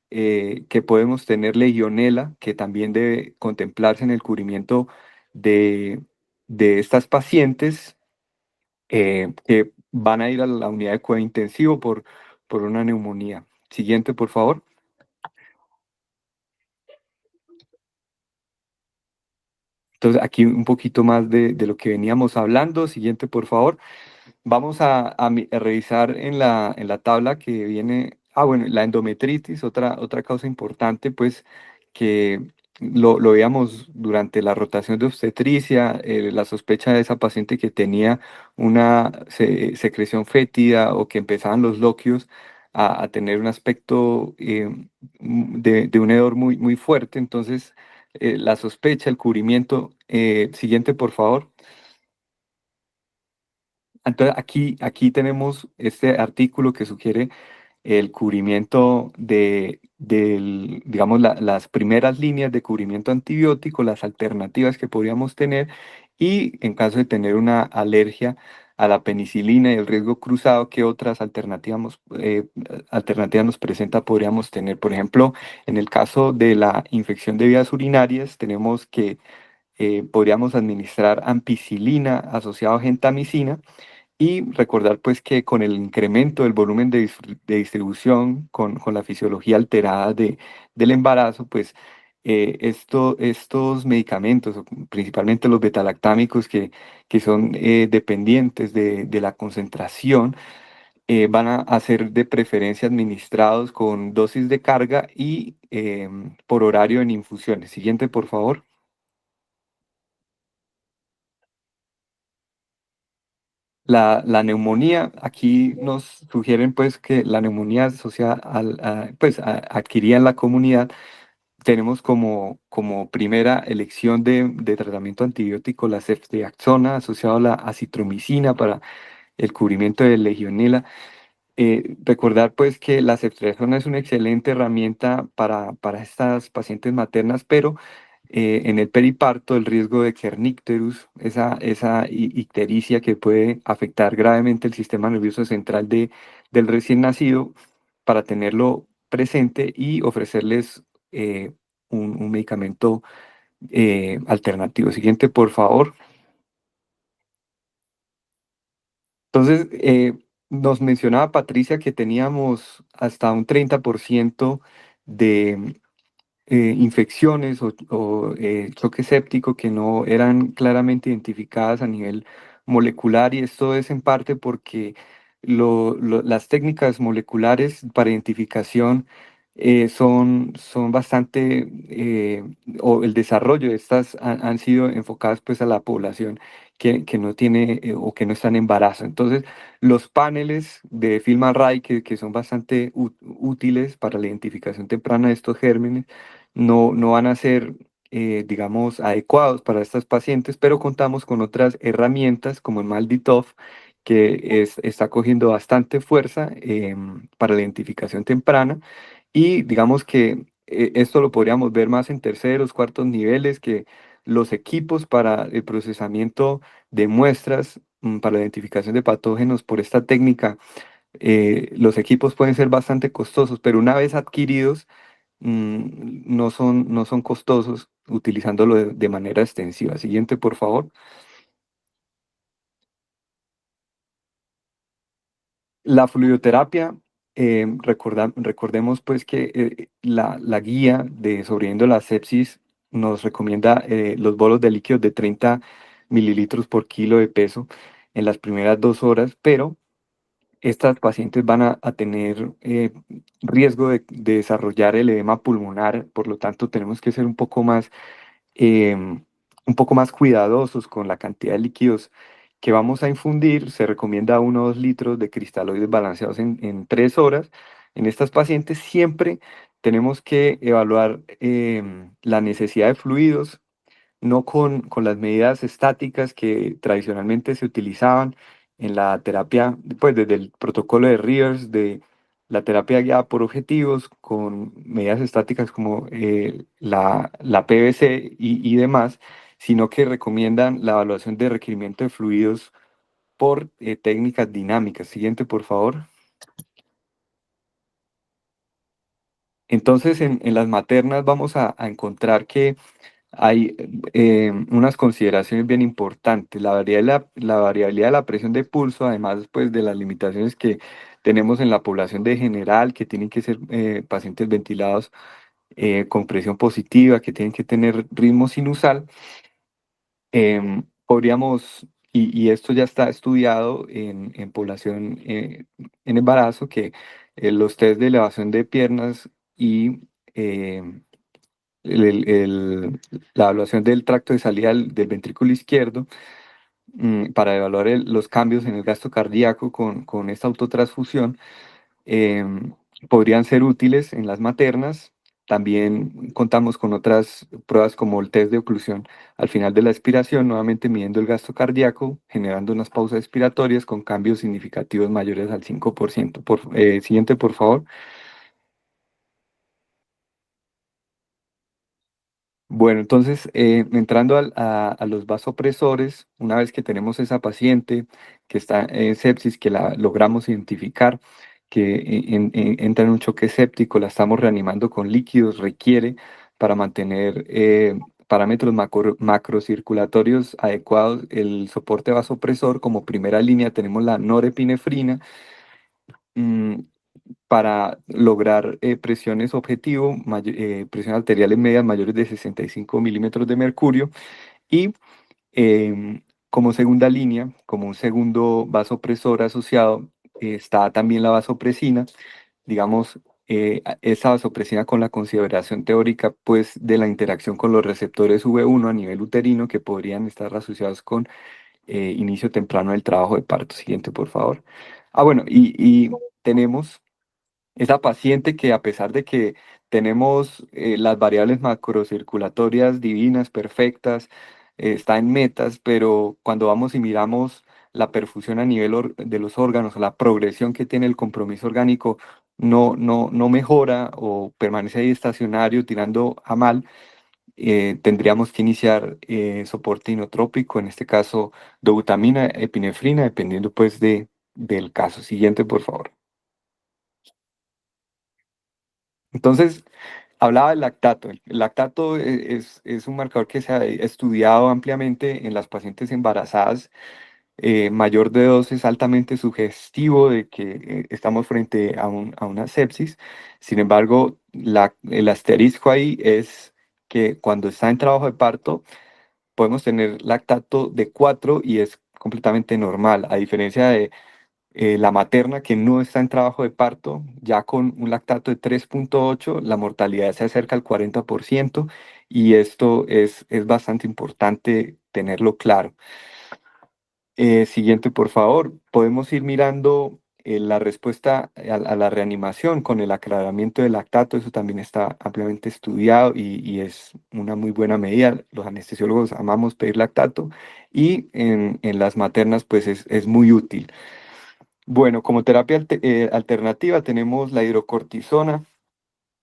que podemos tener legionela, que también debe contemplarse en el cubrimiento de, de estas pacientes que van a ir a la unidad de cuidado intensivo por una neumonía. Siguiente, por favor. Entonces, aquí un poquito más de lo que veníamos hablando. Siguiente, por favor. Vamos a revisar en la tabla que viene, bueno, la endometritis, otra causa importante, pues, que lo veíamos durante la rotación de obstetricia, la sospecha de esa paciente que tenía una secreción fétida o que empezaban los loquios a tener un aspecto de un hedor muy, muy fuerte. Entonces, la sospecha, el cubrimiento. Siguiente, por favor. Entonces, aquí tenemos este artículo que sugiere el cubrimiento digamos, las primeras líneas de cubrimiento antibiótico, las alternativas que podríamos tener y en caso de tener una alergia a la penicilina y el riesgo cruzado, ¿qué otras alternativas nos presenta podríamos tener? Por ejemplo, en el caso de la infección de vías urinarias, tenemos que podríamos administrar ampicilina asociado a gentamicina y recordar pues que con el incremento del volumen de distribución, con la fisiología alterada del embarazo, pues estos medicamentos, o principalmente los betalactámicos que son dependientes de la concentración, van a ser de preferencia administrados con dosis de carga y por horario en infusiones. Siguiente, por favor. La neumonía, aquí nos sugieren pues que la neumonía asociada pues, adquirida en la comunidad, tenemos como primera elección de tratamiento antibiótico la ceftriaxona asociado a la acitromicina para el cubrimiento de Legionela. Recordar pues que la ceftriaxona es una excelente herramienta para estas pacientes maternas, pero en el periparto el riesgo de kernicterus, esa ictericia que puede afectar gravemente el sistema nervioso central del recién nacido, para tenerlo presente y ofrecerles un medicamento alternativo. Siguiente, por favor. Entonces, nos mencionaba Patricia que teníamos hasta un 30% de infecciones o choque séptico que no eran claramente identificadas a nivel molecular, y esto es en parte porque las técnicas moleculares para identificación son bastante, o el desarrollo de estas han sido enfocadas pues a la población que no tiene o que no está en embarazo. Entonces, los paneles de FilmArray que son bastante útiles para la identificación temprana de estos gérmenes, no van a ser, digamos, adecuados para estas pacientes, pero contamos con otras herramientas como el MALDI-TOF, que está cogiendo bastante fuerza para la identificación temprana, y digamos que esto lo podríamos ver más en terceros, cuartos niveles, que los equipos para el procesamiento de muestras para la identificación de patógenos por esta técnica, los equipos pueden ser bastante costosos, pero una vez adquiridos, no son costosos utilizándolo de manera extensiva. Siguiente, por favor. La fluidoterapia, recordemos pues que la guía de sobreviviendo la sepsis nos recomienda los bolos de líquidos de 30 mililitros por kilo de peso en las primeras 2 horas, pero estas pacientes van a tener riesgo de desarrollar el edema pulmonar. Por lo tanto tenemos que ser un poco más cuidadosos con la cantidad de líquidos que vamos a infundir. Se recomienda 1 o 2 litros de cristaloides balanceados en 3 horas. En estas pacientes siempre tenemos que evaluar la necesidad de fluidos, no con las medidas estáticas que tradicionalmente se utilizaban en la terapia, pues desde el protocolo de Rivers, de la terapia guiada por objetivos, con medidas estáticas como la PVC y demás, sino que recomiendan la evaluación de requerimiento de fluidos por técnicas dinámicas. Siguiente, por favor. Entonces, en las maternas vamos a encontrar que hay unas consideraciones bien importantes. La variabilidad de la presión de pulso, además pues, de las limitaciones que tenemos en la población de general, que tienen que ser pacientes ventilados con presión positiva, que tienen que tener ritmo sinusal. Podríamos, y esto ya está estudiado en población en embarazo, que los test de elevación de piernas y la evaluación del tracto de salida del ventrículo izquierdo, para evaluar los cambios en el gasto cardíaco con esta autotransfusión, em, podrían ser útiles en las maternas. También contamos con otras pruebas como el test de oclusión al final de la expiración, nuevamente midiendo el gasto cardíaco, generando unas pausas expiratorias con cambios significativos mayores al 5%. Siguiente, por favor. Bueno, entonces, entrando a los vasopresores, una vez que tenemos esa paciente que está en sepsis, que la logramos identificar, que entra en un choque séptico, la estamos reanimando con líquidos, requiere para mantener parámetros macrocirculatorios adecuados el soporte vasopresor. Como primera línea tenemos la norepinefrina. mm, para lograr presiones objetivo, presiones arteriales medias mayores de 65 milímetros de mercurio. Y como segunda línea, como un segundo vasopresor asociado, está también la vasopresina. Digamos, esa vasopresina con la consideración teórica pues, de la interacción con los receptores V1 a nivel uterino que podrían estar asociados con inicio temprano del trabajo de parto. Siguiente, por favor. Bueno, y tenemos esa paciente que, a pesar de que tenemos las variables macrocirculatorias divinas, perfectas, está en metas, pero cuando vamos y miramos la perfusión a nivel de los órganos, la progresión que tiene el compromiso orgánico, no mejora o permanece ahí estacionario tirando a mal. Tendríamos que iniciar soporte inotrópico, en este caso dobutamina, epinefrina, dependiendo pues del caso. Siguiente, por favor. Entonces, hablaba del lactato. El lactato es un marcador que se ha estudiado ampliamente en las pacientes embarazadas. Mayor de 2 es altamente sugestivo de que estamos frente a una sepsis. Sin embargo, el asterisco ahí es que cuando está en trabajo de parto, podemos tener lactato de 4 y es completamente normal, a diferencia de la materna que no está en trabajo de parto, ya con un lactato de 3,8, la mortalidad se acerca al 40% y esto es bastante importante tenerlo claro. Siguiente, por favor. Podemos ir mirando la respuesta a la reanimación con el aclaramiento del lactato. Eso también está ampliamente estudiado y es una muy buena medida. Los anestesiólogos amamos pedir lactato y en las maternas pues es muy útil. Bueno, como terapia alternativa tenemos la hidrocortisona.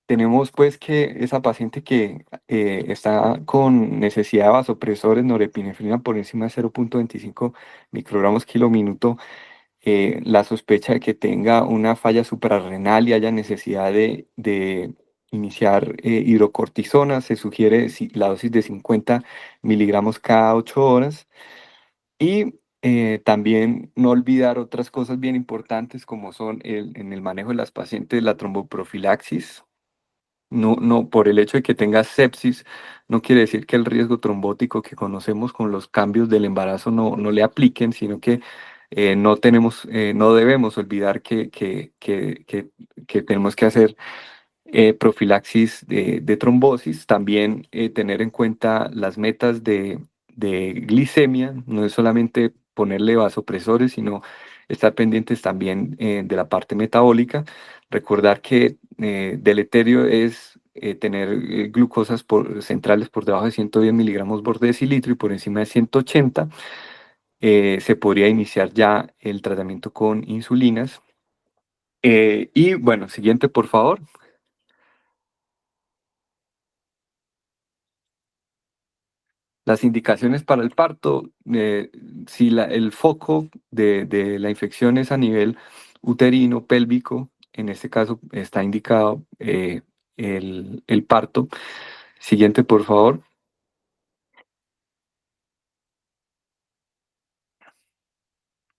Tenemos pues que esa paciente que está con necesidad de vasopresores, norepinefrina por encima de 0,25 microgramos kilo minuto, la sospecha de que tenga una falla suprarrenal y haya necesidad de iniciar hidrocortisona. Se sugiere la dosis de 50 miligramos cada 8 horas. Y también no olvidar otras cosas bien importantes como son en el manejo de las pacientes la tromboprofilaxis. No, por el hecho de que tenga sepsis, no quiere decir que el riesgo trombótico que conocemos con los cambios del embarazo no le apliquen, sino que no debemos olvidar que tenemos que hacer profilaxis de trombosis. También tener en cuenta las metas de glicemia, no es solamente ponerle vasopresores, sino estar pendientes también de la parte metabólica. Recordar que deleterio es tener glucosas centrales por debajo de 110 miligramos por decilitro y por encima de 180. Se podría iniciar ya el tratamiento con insulinas. Y bueno, siguiente, por favor. Las indicaciones para el parto, si el foco de la infección es a nivel uterino, pélvico, en este caso está indicado el parto. Siguiente, por favor.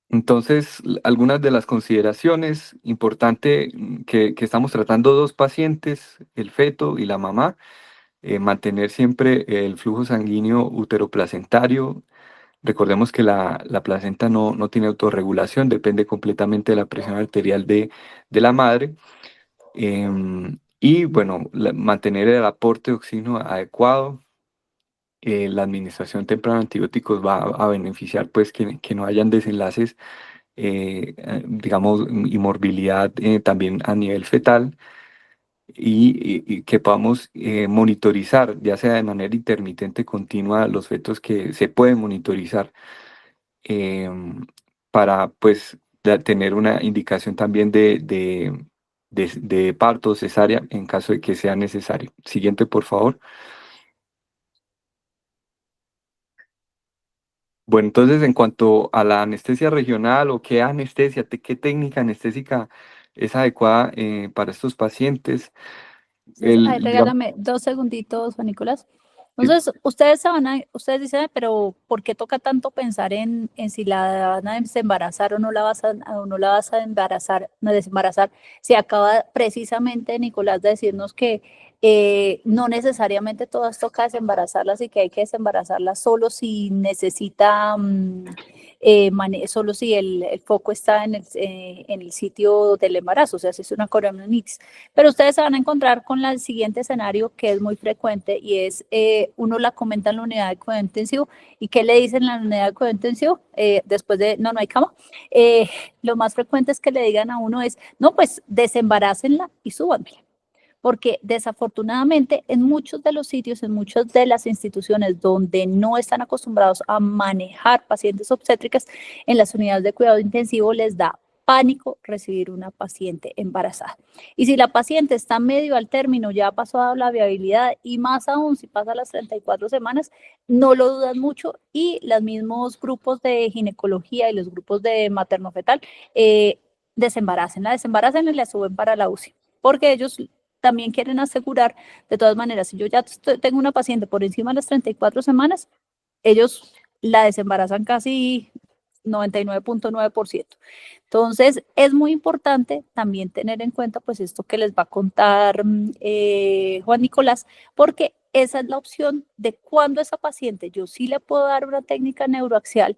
Entonces, algunas de las consideraciones, importante que estamos tratando dos pacientes, el feto y la mamá, mantener siempre el flujo sanguíneo uteroplacentario. Recordemos que la placenta no tiene autorregulación, depende completamente de la presión arterial de la madre. Y bueno, mantener el aporte de oxígeno adecuado. La administración temprana de antibióticos va a beneficiar pues que no hayan desenlaces, digamos, y morbilidad también a nivel fetal y que podamos monitorizar, ya sea de manera intermitente, continua, los fetos que se pueden monitorizar para pues tener una indicación también de parto o cesárea en caso de que sea necesario. Siguiente, por favor. Bueno, entonces en cuanto a la anestesia regional o qué anestesia, qué técnica anestésica es adecuada para estos pacientes, Entonces, ahí digamos, regálame 2 segunditos, Juan Nicolás. sí, Entonces, ustedes dicen, "Ay, pero ¿por qué toca tanto pensar en si la van a desembarazar o no la vas o no la vas a embarazar, no desembarazar? Si acaba precisamente Nicolás de decirnos que no necesariamente todas toca desembarazarlas y que hay que desembarazarlas solo si necesita, solo si el foco está en el sitio del embarazo, o sea, si es una corionitis. Pero ustedes se van a encontrar con el siguiente escenario que es muy frecuente y es, uno la comenta en la unidad de cuidado intensivo. ¿Y qué le dicen en la unidad de cuidado intensivo? Después de, no hay cama. Lo más frecuente es que le digan a uno es, no, pues desembarácenla y súbanmela. Porque desafortunadamente en muchos de los sitios, en muchas de las instituciones donde no están acostumbrados a manejar pacientes obstétricas, en las unidades de cuidado intensivo les da pánico recibir una paciente embarazada. Y si la paciente está medio al término, ya pasó a la viabilidad y más aún si pasa las 34 semanas, no lo dudan mucho y los mismos grupos de ginecología y los grupos de materno-fetal desembaracen y la suben para la UCI, porque ellos también quieren asegurar, de todas maneras, si yo ya tengo una paciente por encima de las 34 semanas, ellos la desembarazan casi 99.9%. Entonces, es muy importante también tener en cuenta pues esto que les va a contar Juan Nicolás, porque esa es la opción de cuándo esa paciente yo sí le puedo dar una técnica neuroaxial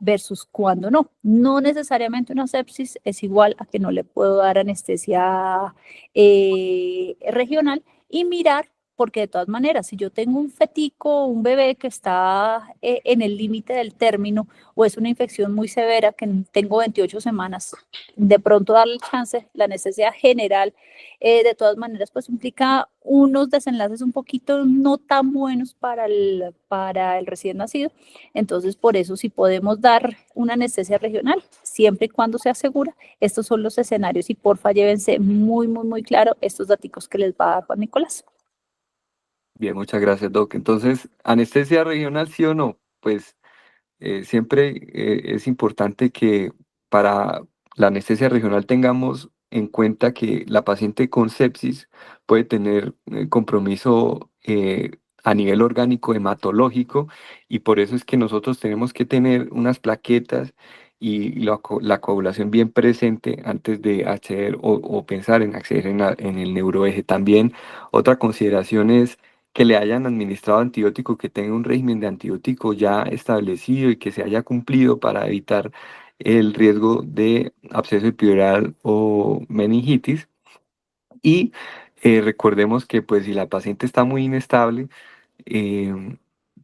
versus cuándo no. No necesariamente una sepsis es igual a que no le puedo dar anestesia regional y mirar porque de todas maneras, si yo tengo un fetico, un bebé que está en el límite del término o es una infección muy severa que tengo 28 semanas, de pronto darle chance, la necesidad general, de todas maneras, pues implica unos desenlaces un poquito no tan buenos para el recién nacido. Entonces, por eso, si podemos dar una anestesia regional, siempre y cuando sea segura, estos son los escenarios y porfa, llévense muy, muy, muy claro estos datos que les va a dar Juan Nicolás. bien, muchas gracias, Doc. Entonces, anestesia regional, sí o no, pues siempre es importante que para la anestesia regional tengamos en cuenta que la paciente con sepsis puede tener compromiso a nivel orgánico hematológico y por eso es que nosotros tenemos que tener unas plaquetas y la coagulación bien presente antes de acceder o pensar en acceder en el neuroeje. También otra consideración es que le hayan administrado antibiótico, que tenga un régimen de antibiótico ya establecido y que se haya cumplido para evitar el riesgo de absceso epidural o meningitis. Y recordemos que pues si la paciente está muy inestable,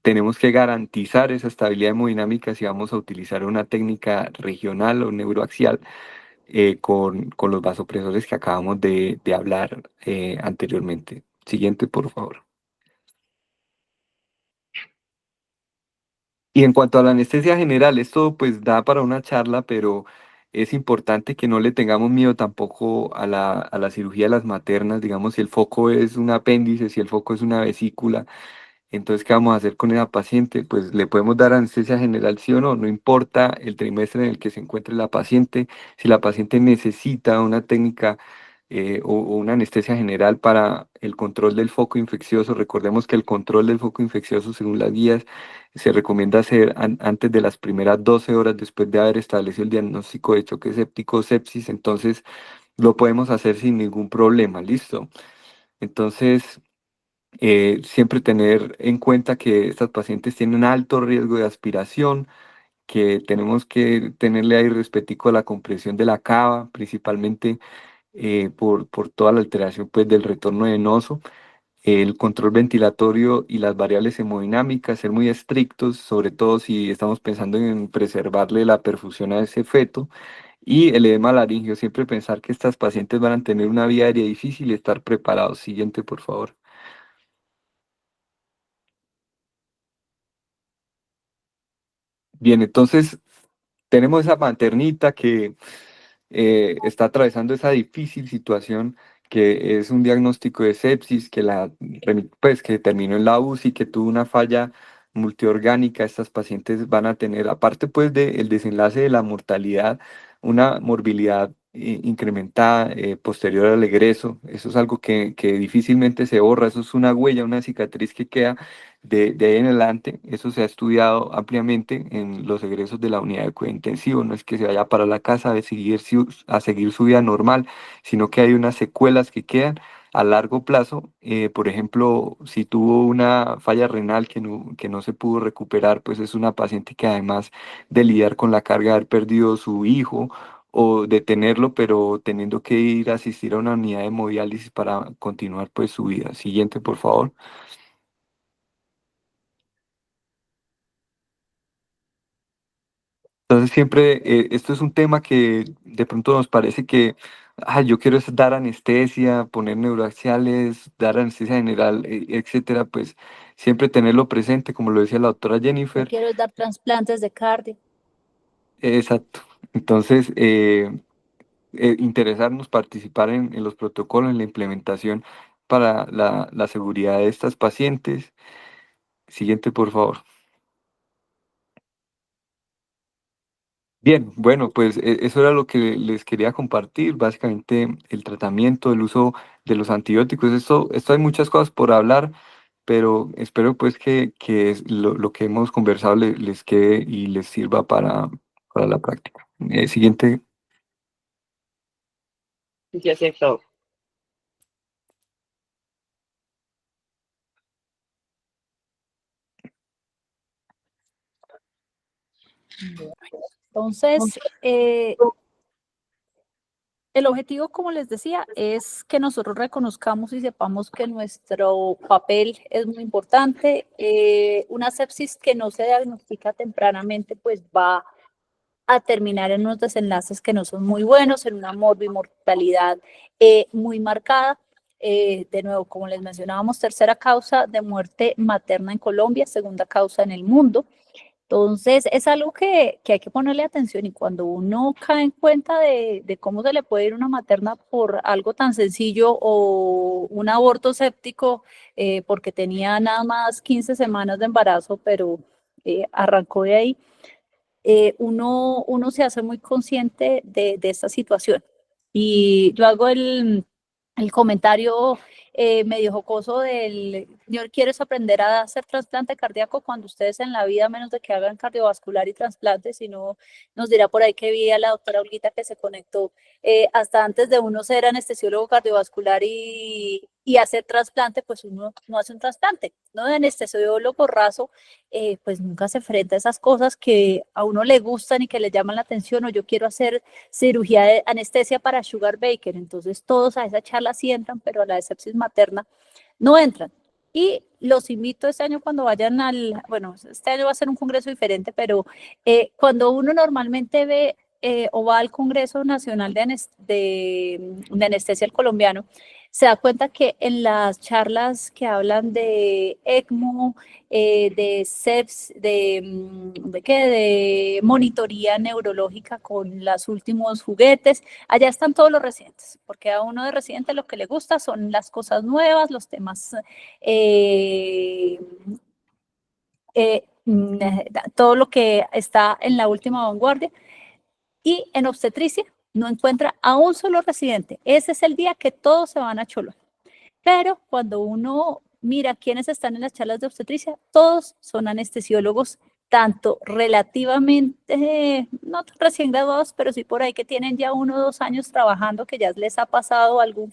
tenemos que garantizar esa estabilidad hemodinámica si vamos a utilizar una técnica regional o neuroaxial con los vasopresores que acabamos de hablar anteriormente. Siguiente, por favor. Y en cuanto a la anestesia general, esto pues da para una charla, pero es importante que no le tengamos miedo tampoco a la cirugía de las maternas, digamos, si el foco es un apéndice, si el foco es una vesícula, entonces, ¿qué vamos a hacer con esa paciente? Pues le podemos dar anestesia general, sí o no, no importa el trimestre en el que se encuentre la paciente, si la paciente necesita una técnica o una anestesia general para el control del foco infeccioso. Recordemos que el control del foco infeccioso, según las guías, se recomienda hacer antes de las primeras 12 horas después de haber establecido el diagnóstico de choque séptico o sepsis, entonces lo podemos hacer sin ningún problema, ¿listo? Entonces, siempre tener en cuenta que estas pacientes tienen alto riesgo de aspiración, que tenemos que tenerle ahí respecto a la compresión de la cava, principalmente por toda la alteración pues, del retorno venoso. El control ventilatorio y las variables hemodinámicas, ser muy estrictos, sobre todo si estamos pensando en preservarle la perfusión a ese feto. Y el edema laringio, siempre pensar que estas pacientes van a tener una vía aérea difícil y estar preparados. Siguiente, por favor. Bien, entonces tenemos esa maternita que está atravesando esa difícil situación que es un diagnóstico de sepsis, pues, que terminó en la UCI, que tuvo una falla multiorgánica. Estas pacientes van a tener, aparte pues del desenlace de la mortalidad, una morbilidad incrementada posterior al egreso. Eso es algo que difícilmente se borra, eso es una huella, una cicatriz que queda de ahí en adelante. Eso se ha estudiado ampliamente en los egresos de la unidad de cuidado intensivo. No es que se vaya para la casa a seguir su vida normal, sino que hay unas secuelas que quedan a largo plazo. Por ejemplo, si tuvo una falla renal que no se pudo recuperar, pues es una paciente que, además de lidiar con la carga de haber perdido su hijo o de tenerlo, pero teniendo que ir a asistir a una unidad de hemodiálisis para continuar pues su vida. Siguiente, por favor. Entonces siempre, esto es un tema que de pronto nos parece que yo quiero es dar anestesia, poner neuroaxiales, dar anestesia general, etcétera. Pues siempre tenerlo presente, como lo decía la doctora No Jennifer. quiero dar trasplantes de cardio. Exacto. Entonces, interesarnos, participar en los protocolos, en la implementación para la seguridad de estas pacientes. Siguiente, por favor. Bien, bueno, pues eso era lo que les quería compartir, básicamente el tratamiento, el uso de los antibióticos. Esto hay muchas cosas por hablar, pero espero pues que lo que hemos conversado les quede y les sirva para la práctica. Siguiente. Ya sé todo. Entonces, el objetivo, como les decía, es que nosotros reconozcamos y sepamos que nuestro papel es muy importante. Una sepsis que no se diagnostica tempranamente, pues va a terminar en unos desenlaces que no son muy buenos, en una morbimortalidad muy marcada. De nuevo, como les mencionábamos, tercera causa de muerte materna en Colombia, segunda causa en el mundo. Entonces, es algo que hay que ponerle atención, y cuando uno cae en cuenta de cómo se le puede ir una materna por algo tan sencillo, o un aborto séptico porque tenía nada más 15 semanas de embarazo, pero arrancó de ahí, uno se hace muy consciente de esta situación. Y yo hago el comentario medio jocoso del: yo quiero es aprender a hacer trasplante cardíaco cuando ustedes en la vida, menos de que hagan cardiovascular y trasplante, si no, nos dirá por ahí que vi a la doctora Olguita que se conectó hasta antes de uno ser anestesiólogo cardiovascular y hacer trasplante, pues uno no hace un trasplante, ¿no? De anestesiólogo raso, pues nunca se enfrenta a esas cosas que a uno le gustan y que le llaman la atención. O yo quiero hacer cirugía de anestesia para Sugar Baker. Entonces todos a esa charla sí entran, pero a la de sepsis materna no entran. Y los invito este año, cuando vayan bueno, este año va a ser un congreso diferente, pero cuando uno normalmente ve o va al Congreso Nacional de Anestesia el colombiano, se da cuenta que en las charlas que hablan de ECMO, de CEPS, de monitoría neurológica con los últimos juguetes, allá están todos los residentes, porque a uno de residente lo que le gusta son las cosas nuevas, los temas, todo lo que está en la última vanguardia. Y en obstetricia no encuentra a un solo residente. Ese es el día que todos se van a Cholo. Pero cuando uno mira quiénes están en las charlas de obstetricia, todos son anestesiólogos, tanto relativamente, no recién graduados, pero sí por ahí que tienen ya 1 o 2 años trabajando, que ya les ha pasado algún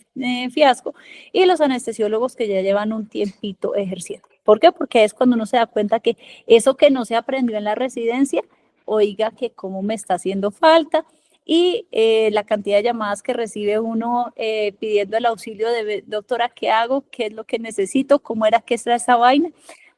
fiasco, y los anestesiólogos que ya llevan un tiempito ejerciendo. ¿Por qué? Porque es cuando uno se da cuenta que eso que no se aprendió en la residencia, oiga, que cómo me está haciendo falta. y la cantidad de llamadas que recibe uno pidiendo el auxilio de doctora, ¿qué hago? ¿Qué es lo que necesito? ¿Cómo era que era esa vaina?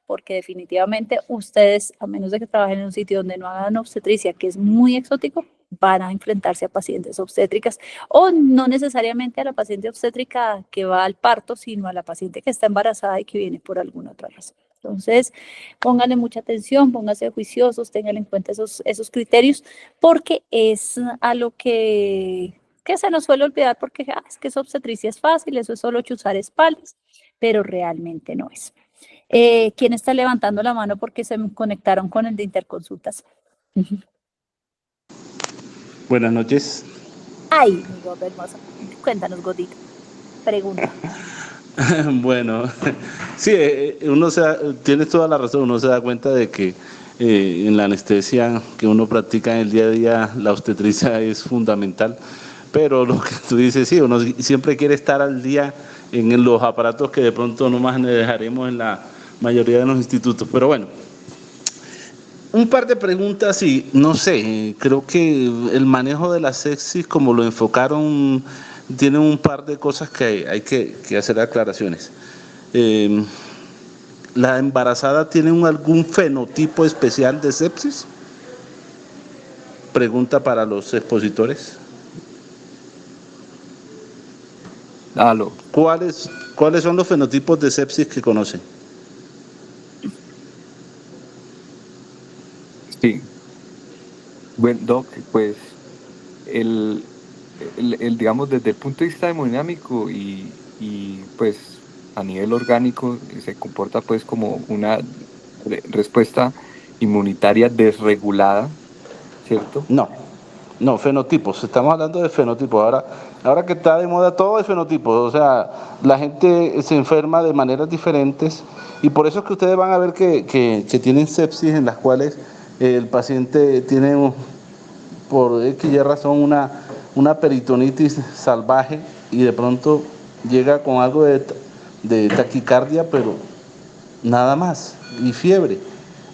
Porque definitivamente ustedes, a menos de que trabajen en un sitio donde no hagan obstetricia, que es muy exótico, van a enfrentarse a pacientes obstétricas o no necesariamente a la paciente obstétrica que va al parto, sino a la paciente que está embarazada y que viene por alguna otra razón. Entonces, pónganle mucha atención, pónganse juiciosos, tengan en cuenta esos criterios, porque es a lo que se nos suele olvidar, porque es que esa obstetricia es fácil, eso es solo chuzar espaldas, pero realmente no es. ¿Quién está levantando la mano porque se conectaron con el de interconsultas? Buenas noches. Ay, mi gordo hermoso. Cuéntanos, gordito. Pregunta. Bueno, sí, tienes toda la razón, uno se da cuenta de que en la anestesia que uno practica en el día a día, la obstetricia es fundamental, pero lo que tú dices, sí, uno siempre quiere estar al día en los aparatos que de pronto no más dejaremos en la mayoría de los institutos, pero bueno. Un par de preguntas y no sé, creo que el manejo de la sepsis, como lo enfocaron, tiene un par de cosas que hay que hacer aclaraciones. ¿La embarazada tiene algún fenotipo especial de sepsis? Pregunta para los expositores. Aló. ¿Cuáles son los fenotipos de sepsis que conocen? Sí. Bueno, Doc, pues digamos, desde el punto de vista hemodinámico y pues a nivel orgánico se comporta pues como una respuesta inmunitaria desregulada, ¿cierto? No, fenotipos, estamos hablando de fenotipos. Ahora que está de moda todo es fenotipos, o sea, la gente se enferma de maneras diferentes y por eso es que ustedes van a ver que tienen sepsis en las cuales el paciente tiene por X y razón una peritonitis salvaje y de pronto llega con algo de taquicardia, pero nada más, y fiebre.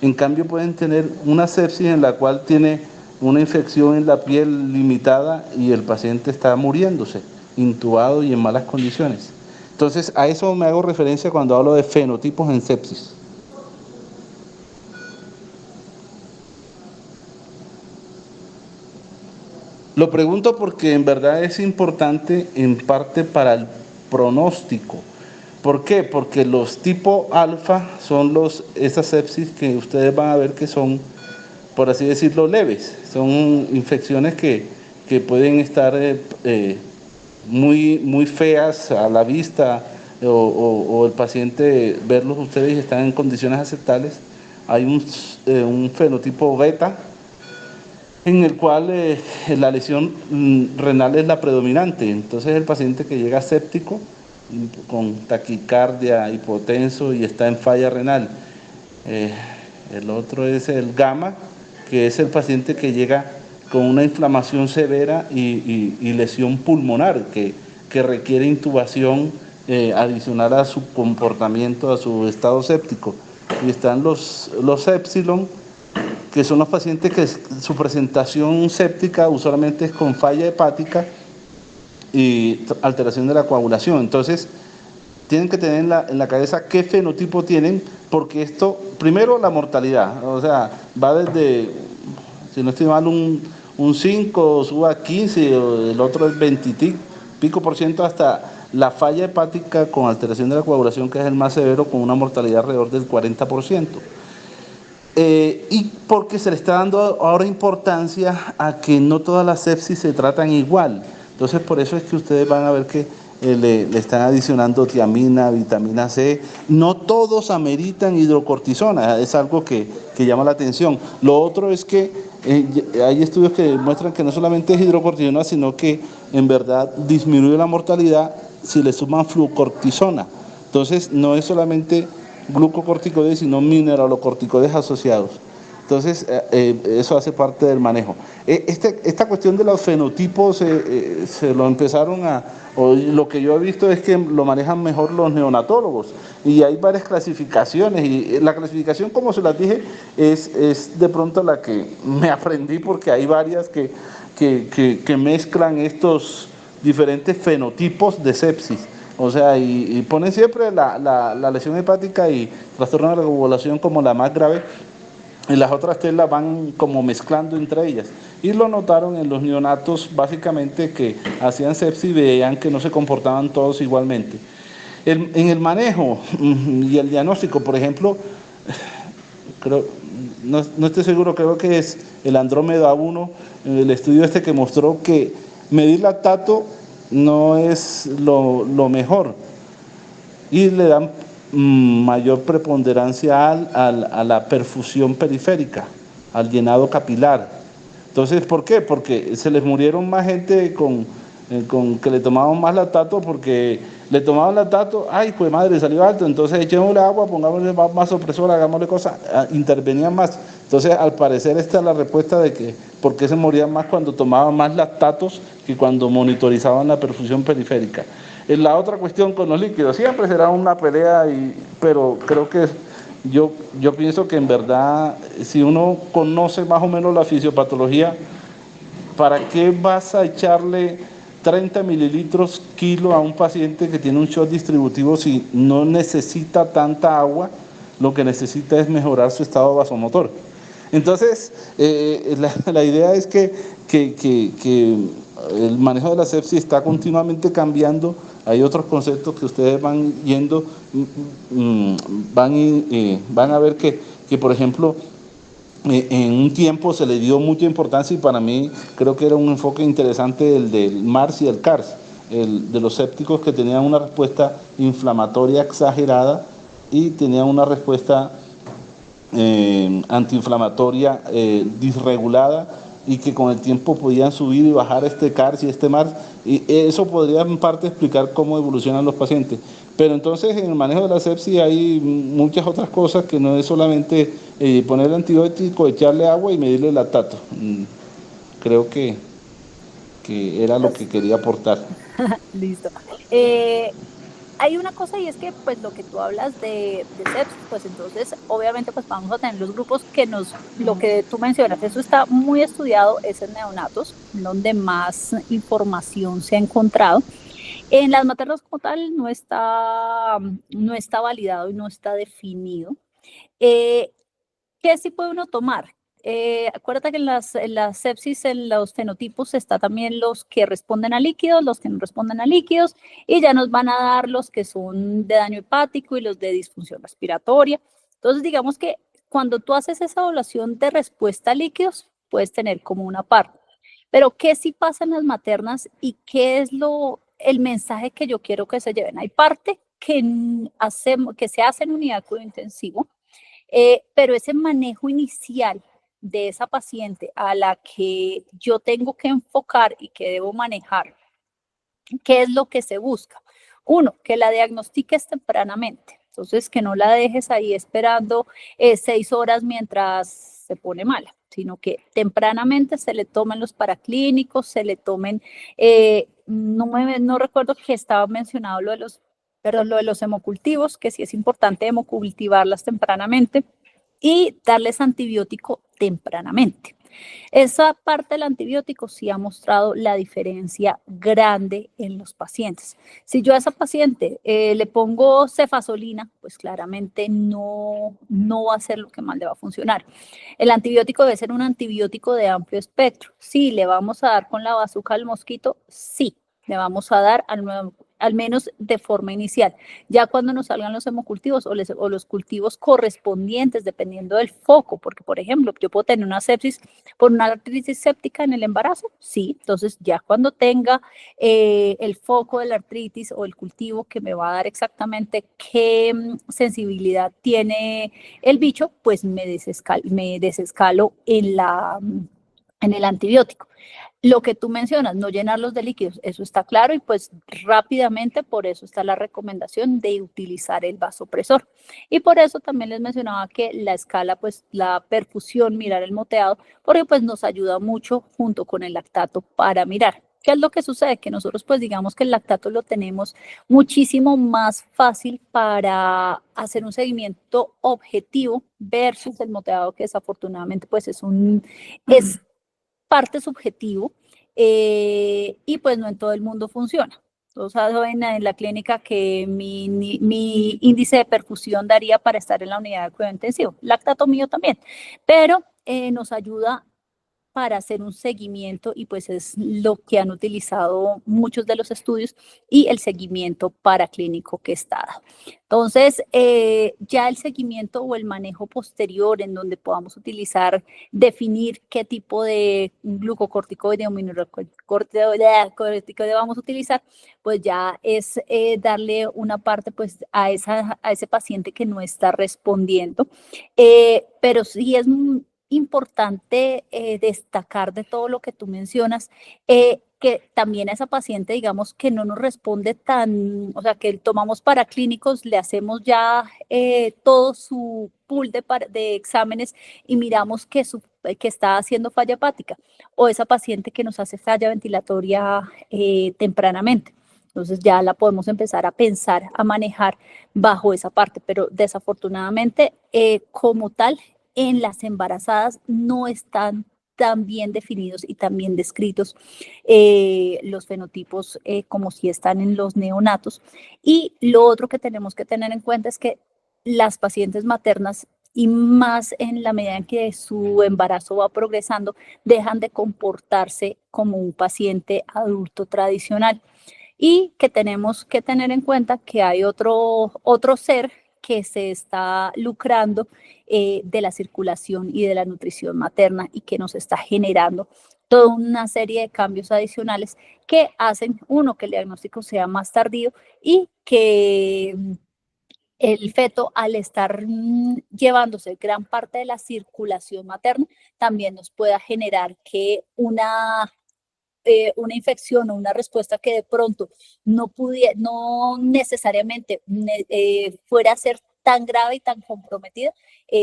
En cambio pueden tener una sepsis en la cual tiene una infección en la piel limitada y el paciente está muriéndose, intubado y en malas condiciones. Entonces, a eso me hago referencia cuando hablo de fenotipos en sepsis. Lo pregunto porque en verdad es importante en parte para el pronóstico. ¿Por qué? Porque los tipo alfa son esas sepsis que ustedes van a ver que son, por así decirlo, leves. Son infecciones que pueden estar muy feas a la vista o el paciente verlos ustedes y están en condiciones aceptables. Hay un fenotipo beta en el cual la lesión renal es la predominante. Entonces el paciente que llega séptico, con taquicardia, hipotenso y está en falla renal. El otro es el gamma, que es el paciente que llega con una inflamación severa y lesión pulmonar, que requiere intubación adicional a su comportamiento, a su estado séptico. Y están los épsilon, que son los pacientes que su presentación séptica usualmente es con falla hepática y alteración de la coagulación. Entonces, tienen que tener en la cabeza qué fenotipo tienen, porque esto, primero la mortalidad, o sea, va desde, si no estoy mal, un 5, suba a 15, o el otro es 20 y pico por ciento, hasta la falla hepática con alteración de la coagulación, que es el más severo, con una mortalidad alrededor del 40%. Y porque se le está dando ahora importancia a que no todas las sepsis se tratan igual. Entonces, por eso es que ustedes van a ver que le están adicionando tiamina, vitamina C. No todos ameritan hidrocortisona, es algo que llama la atención. Lo otro es que hay estudios que demuestran que no solamente es hidrocortisona, sino que en verdad disminuye la mortalidad si le suman flucortisona. Entonces, no es solamente glucocorticoides, sino mineralocorticoides asociados. Entonces, eso hace parte del manejo. Esta cuestión de los fenotipos se lo empezaron o lo que yo he visto es que lo manejan mejor los neonatólogos. Y hay varias clasificaciones. Y la clasificación, como se las dije, es de pronto la que me aprendí, porque hay varias que que mezclan estos diferentes fenotipos de sepsis. O sea, y ponen siempre la lesión hepática y trastorno de la coagulación como la más grave, y las otras tres las van como mezclando entre ellas. Y lo notaron en los neonatos, básicamente, que hacían sepsis y veían que no se comportaban todos igualmente. En el manejo y el diagnóstico, por ejemplo, creo, no estoy seguro, creo que es el Andrómeda 1, el estudio este que mostró que medir lactato no es lo mejor y le dan mayor preponderancia a la perfusión periférica, al llenado capilar. Entonces, ¿por qué? Porque se les murieron más gente con que le tomaban más lactato, porque le tomaban lactato, ay, pues madre, salió alto, entonces echémosle agua, pongámosle más opresora, hagámosle cosas, intervenían más. Entonces, al parecer, esta es la respuesta de que por qué se morían más cuando tomaban más lactatos que cuando monitorizaban la perfusión periférica. La otra cuestión con los líquidos, siempre será una pelea, pero creo que yo pienso que en verdad, si uno conoce más o menos la fisiopatología, ¿para qué vas a echarle 30 mililitros kilo a un paciente que tiene un shock distributivo si no necesita tanta agua? Lo que necesita es mejorar su estado vasomotor. Entonces, la idea es que el manejo de la sepsis está continuamente cambiando. Hay otros conceptos que ustedes van yendo, van a ver que por ejemplo, en un tiempo se le dio mucha importancia y para mí creo que era un enfoque interesante el del MARS y el CARS, el de los sépticos que tenían una respuesta inflamatoria exagerada y tenían una respuesta antiinflamatoria disregulada, y que con el tiempo podían subir y bajar este CARS y este MARS, y eso podría en parte explicar cómo evolucionan los pacientes. Pero entonces en el manejo de la sepsis hay muchas otras cosas que no es solamente poner antibiótico, echarle agua y medirle el lactato. Creo que era lo que quería aportar. Listo. Hay una cosa y es que pues lo que tú hablas de sepsis, pues entonces obviamente pues vamos a tener los grupos lo que tú mencionas, eso está muy estudiado, es en neonatos, donde más información se ha encontrado. En las maternas como tal no está validado y no está definido. ¿Qué sí puede uno tomar? Acuérdate que en las sepsis, en los fenotipos, está también los que responden a líquidos, los que no responden a líquidos, y ya nos van a dar los que son de daño hepático y los de disfunción respiratoria. Entonces, digamos que cuando tú haces esa evaluación de respuesta a líquidos, puedes tener como una parte. Pero, ¿qué sí pasa en las maternas y qué es el mensaje que yo quiero que se lleven? Hay parte que se hace en unidad de cuidado intensivo, pero ese manejo inicial de esa paciente a la que yo tengo que enfocar y que debo manejar, ¿qué es lo que se busca? Uno, que la diagnostiques tempranamente. Entonces, que no la dejes ahí esperando 6 horas mientras se pone mala, sino que tempranamente se le tomen los paraclínicos, se le tomen, no recuerdo que estaba mencionado lo de los hemocultivos, que sí es importante hemocultivarlas tempranamente y darles antibiótico tempranamente. Esa parte del antibiótico sí ha mostrado la diferencia grande en los pacientes. Si yo a esa paciente le pongo cefazolina, pues claramente no va a ser lo que más le va a funcionar. El antibiótico debe ser un antibiótico de amplio espectro. Sí, le vamos a dar con la bazuca al mosquito, sí, le vamos a dar al menos de forma inicial. Ya cuando nos salgan los hemocultivos o los cultivos correspondientes, dependiendo del foco, porque por ejemplo, yo puedo tener una sepsis por una artritis séptica en el embarazo, sí, entonces ya cuando tenga el foco de la artritis o el cultivo que me va a dar exactamente qué sensibilidad tiene el bicho, pues me desescalo en el antibiótico. Lo que tú mencionas, no llenarlos de líquidos, eso está claro y pues rápidamente por eso está la recomendación de utilizar el vasopresor. Y por eso también les mencionaba que la escala, pues la perfusión, mirar el moteado, porque pues nos ayuda mucho junto con el lactato para mirar. ¿Qué es lo que sucede? Que nosotros pues digamos que el lactato lo tenemos muchísimo más fácil para hacer un seguimiento objetivo versus el moteado que desafortunadamente pues es parte subjetivo. y pues no en todo el mundo funciona. Todos saben en la clínica que mi índice de perfusión daría para estar en la unidad de cuidado intensivo, lactato mío también, pero nos ayuda para hacer un seguimiento y pues es lo que han utilizado muchos de los estudios y el seguimiento paraclínico que está dado. Entonces, ya el seguimiento o el manejo posterior en donde podamos utilizar, definir qué tipo de glucocorticoide o mineralocorticoide vamos a utilizar, pues ya es darle una parte pues a ese paciente que no está respondiendo, pero sí es importante destacar de todo lo que tú mencionas, que también a esa paciente, digamos, que no nos responde tan, o sea, que tomamos paraclínicos, le hacemos ya todo su pool de exámenes y miramos que está haciendo falla hepática, o esa paciente que nos hace falla ventilatoria tempranamente. Entonces ya la podemos empezar a pensar, a manejar bajo esa parte, pero desafortunadamente, como tal, en las embarazadas no están tan bien definidos y tan bien descritos los fenotipos como si están en los neonatos. Y lo otro que tenemos que tener en cuenta es que las pacientes maternas, y más en la medida en que su embarazo va progresando, dejan de comportarse como un paciente adulto tradicional. Y que tenemos que tener en cuenta que hay otro ser que se está lucrando de la circulación y de la nutrición materna y que nos está generando toda una serie de cambios adicionales que hacen, uno, que el diagnóstico sea más tardío y que el feto, al estar llevándose gran parte de la circulación materna, también nos pueda generar que una infección o una respuesta que de pronto no necesariamente fuera a ser tan grave y tan comprometida,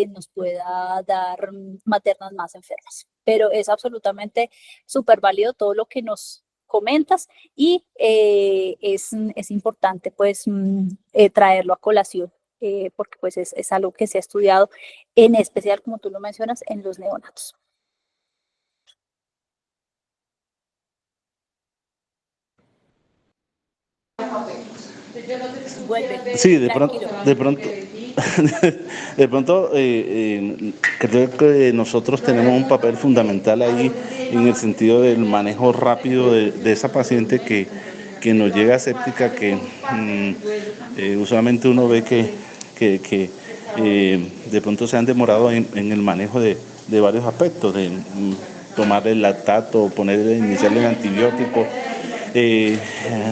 nos pueda dar maternas más enfermas. Pero es absolutamente súper válido todo lo que nos comentas y es importante pues traerlo a colación, porque pues es algo que se ha estudiado, en especial, como tú lo mencionas, en los neonatos. Vuelve. Sí, Tranquilo. de pronto creo que nosotros tenemos un papel fundamental ahí en el sentido del manejo rápido de esa paciente que nos llega séptica, que usualmente uno ve que de pronto se han demorado en el manejo de varios aspectos, de tomar el lactato, iniciarle el antibiótico,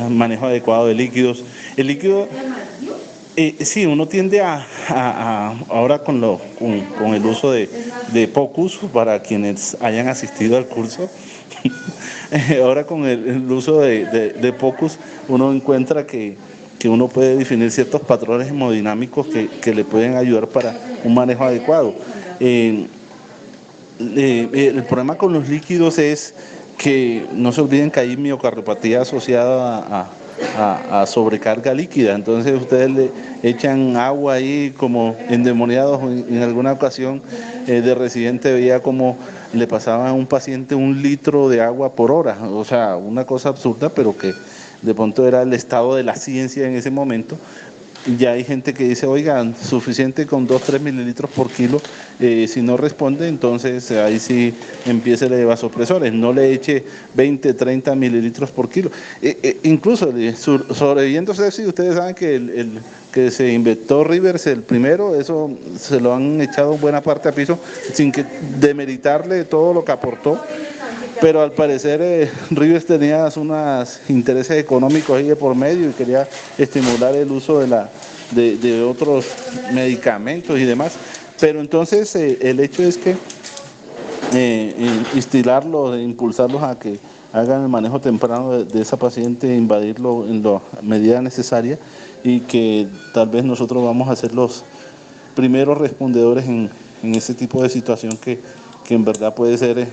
manejo adecuado de líquidos. El líquido, sí, uno tiende ahora con el uso de POCUS, para quienes hayan asistido al curso, ahora con el uso de POCUS, uno encuentra que uno puede definir ciertos patrones hemodinámicos que le pueden ayudar para un manejo adecuado. El problema con los líquidos es que no se olviden que hay miocardiopatía asociada a sobrecarga líquida. Entonces ustedes le echan agua ahí como endemoniados. En alguna ocasión de residente veía como le pasaba a un paciente 1 litro de agua por hora. O sea, una cosa absurda, pero que de pronto era el estado de la ciencia en ese momento. Ya hay gente que dice, oigan, suficiente con 2-3 mililitros por kilo, si no responde, entonces ahí sí empiece el vasopresores, no le eche 20-30 mililitros por kilo. Incluso sobreviviendo sepsis, ustedes saben que el que se inventó Rivers, el primero, eso se lo han echado buena parte a piso, sin que demeritarle todo lo que aportó. Pero al parecer Rivers tenía unos intereses económicos ahí de por medio y quería estimular el uso de otros medicamentos y demás. Pero entonces el hecho es que instilarlos, impulsarlos a que hagan el manejo temprano de esa paciente, invadirlo en la medida necesaria, y que tal vez nosotros vamos a ser los primeros respondedores en ese tipo de situación que en verdad puede ser,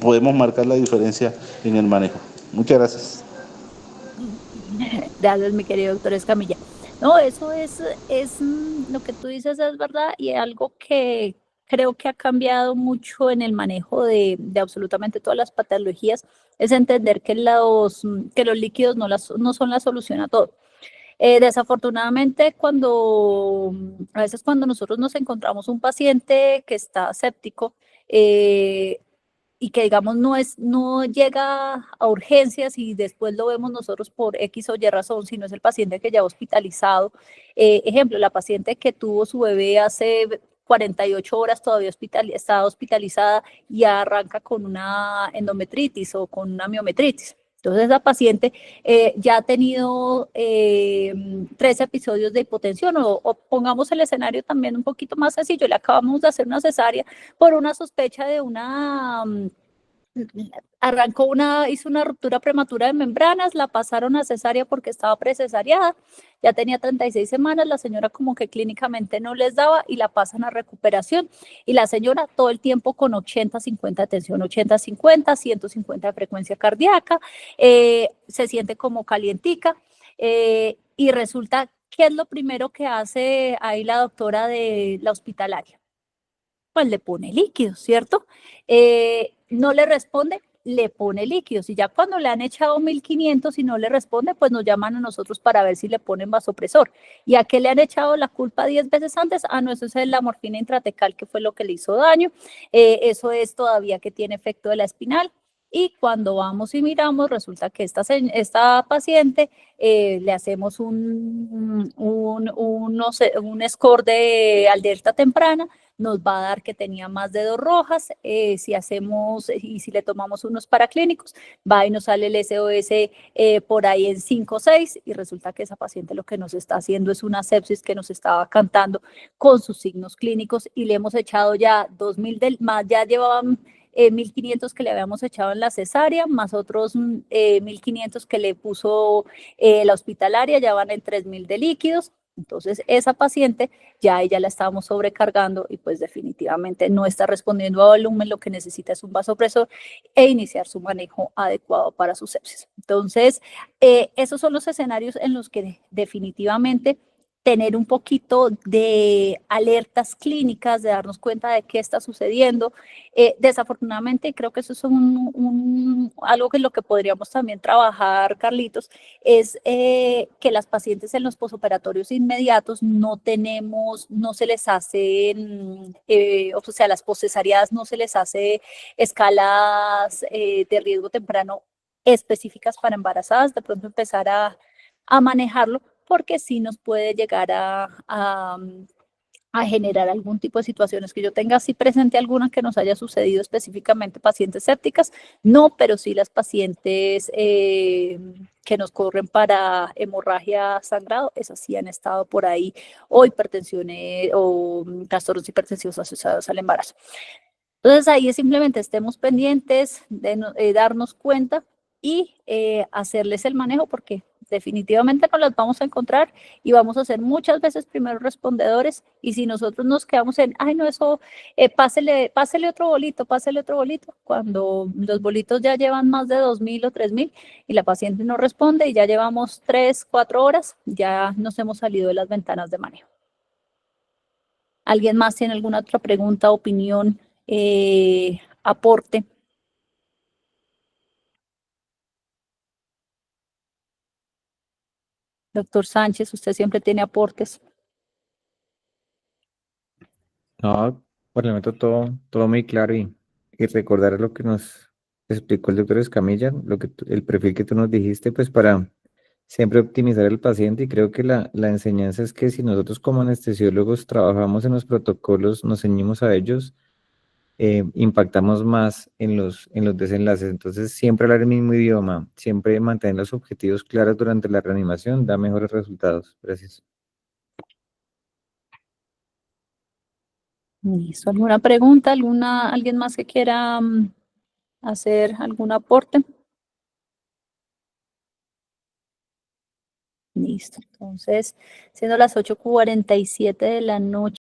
podemos marcar la diferencia en el manejo. Muchas gracias. Gracias, mi querido doctor Escamilla. No, eso es lo que tú dices, es verdad, y algo que creo que ha cambiado mucho en el manejo de absolutamente todas las patologías, es entender que los líquidos no son la solución a todo. Desafortunadamente, a veces cuando nosotros nos encontramos un paciente que está séptico, y que digamos no llega a urgencias y después lo vemos nosotros por X o Y razón, sino es el paciente que ya hospitalizado. Ejemplo, la paciente que tuvo su bebé hace 48 horas todavía está hospitalizada y arranca con una endometritis o con una miometritis. Entonces, esa paciente ya ha tenido 3 episodios de hipotensión o pongamos el escenario también un poquito más sencillo, le acabamos de hacer una cesárea por una sospecha de hizo una ruptura prematura de membranas, la pasaron a cesárea porque estaba precesariada, ya tenía 36 semanas, la señora como que clínicamente no les daba y la pasan a recuperación. Y la señora todo el tiempo con 80-50 de tensión, 80-50, 150 de frecuencia cardíaca, se siente como calientica, y resulta, ¿qué es lo primero que hace ahí la doctora de la hospitalaria? Pues le pone líquidos, ¿cierto? No le responde, le pone líquidos. Y ya cuando le han echado 1500 y no le responde, pues nos llaman a nosotros para ver si le ponen vasopresor. ¿Y a qué le han echado la culpa 10 veces antes? Ah, no, eso es la morfina intratecal, que fue lo que le hizo daño. Eso es todavía que tiene efecto de la espinal. Y cuando vamos y miramos, resulta que esta paciente le hacemos un score de alerta temprana, nos va a dar que tenía más de 2 rojas. Si le tomamos unos paraclínicos, va y nos sale el SOS por ahí en 5 o 6, y resulta que esa paciente lo que nos está haciendo es una sepsis que nos estaba cantando con sus signos clínicos, y le hemos echado ya 2000 más, ya llevaban 1500 que le habíamos echado en la cesárea, más otros 1500 que le puso la hospitalaria, ya van en 3000 de líquidos. Entonces, esa paciente ya ella la estábamos sobrecargando y pues definitivamente no está respondiendo a volumen, lo que necesita es un vasopresor e iniciar su manejo adecuado para su sepsis. Entonces, esos son los escenarios en los que definitivamente tener un poquito de alertas clínicas, de darnos cuenta de qué está sucediendo. Desafortunadamente, creo que eso es algo que lo que podríamos también trabajar, Carlitos, es que las pacientes en los posoperatorios inmediatos no se les hacen, o sea, las poscesariadas no se les hace escalas de riesgo temprano específicas para embarazadas, de pronto empezar a manejarlo, porque sí nos puede llegar a generar algún tipo de situaciones que yo tenga así presente, alguna que nos haya sucedido específicamente pacientes sépticas, no, pero sí las pacientes que nos corren para hemorragia sangrado, esas sí han estado por ahí, o hipertensión o trastornos hipertensivos asociados al embarazo. Entonces ahí es simplemente estemos pendientes de darnos cuenta y hacerles el manejo, porque definitivamente nos las vamos a encontrar y vamos a ser muchas veces primeros respondedores, y si nosotros nos quedamos en, ay no, eso, pásele otro bolito, cuando los bolitos ya llevan más de 2000 o 3000 y la paciente no responde y ya llevamos 3, 4 horas, ya nos hemos salido de las ventanas de manejo. ¿Alguien más tiene alguna otra pregunta, opinión, aporte? Doctor Sánchez, usted siempre tiene aportes. No, por el momento todo muy claro, y recordar lo que nos explicó el doctor Escamilla, el perfil que tú nos dijiste, pues para siempre optimizar el paciente. Y creo que la enseñanza es que si nosotros como anestesiólogos trabajamos en los protocolos, nos ceñimos a ellos, impactamos más en los desenlaces. Entonces, siempre hablar el mismo idioma, siempre mantener los objetivos claros durante la reanimación, da mejores resultados. Gracias. ¿Listo? ¿Alguna pregunta? ¿Alguien más que quiera hacer algún aporte? Listo. Entonces, siendo las 8:47 de la noche.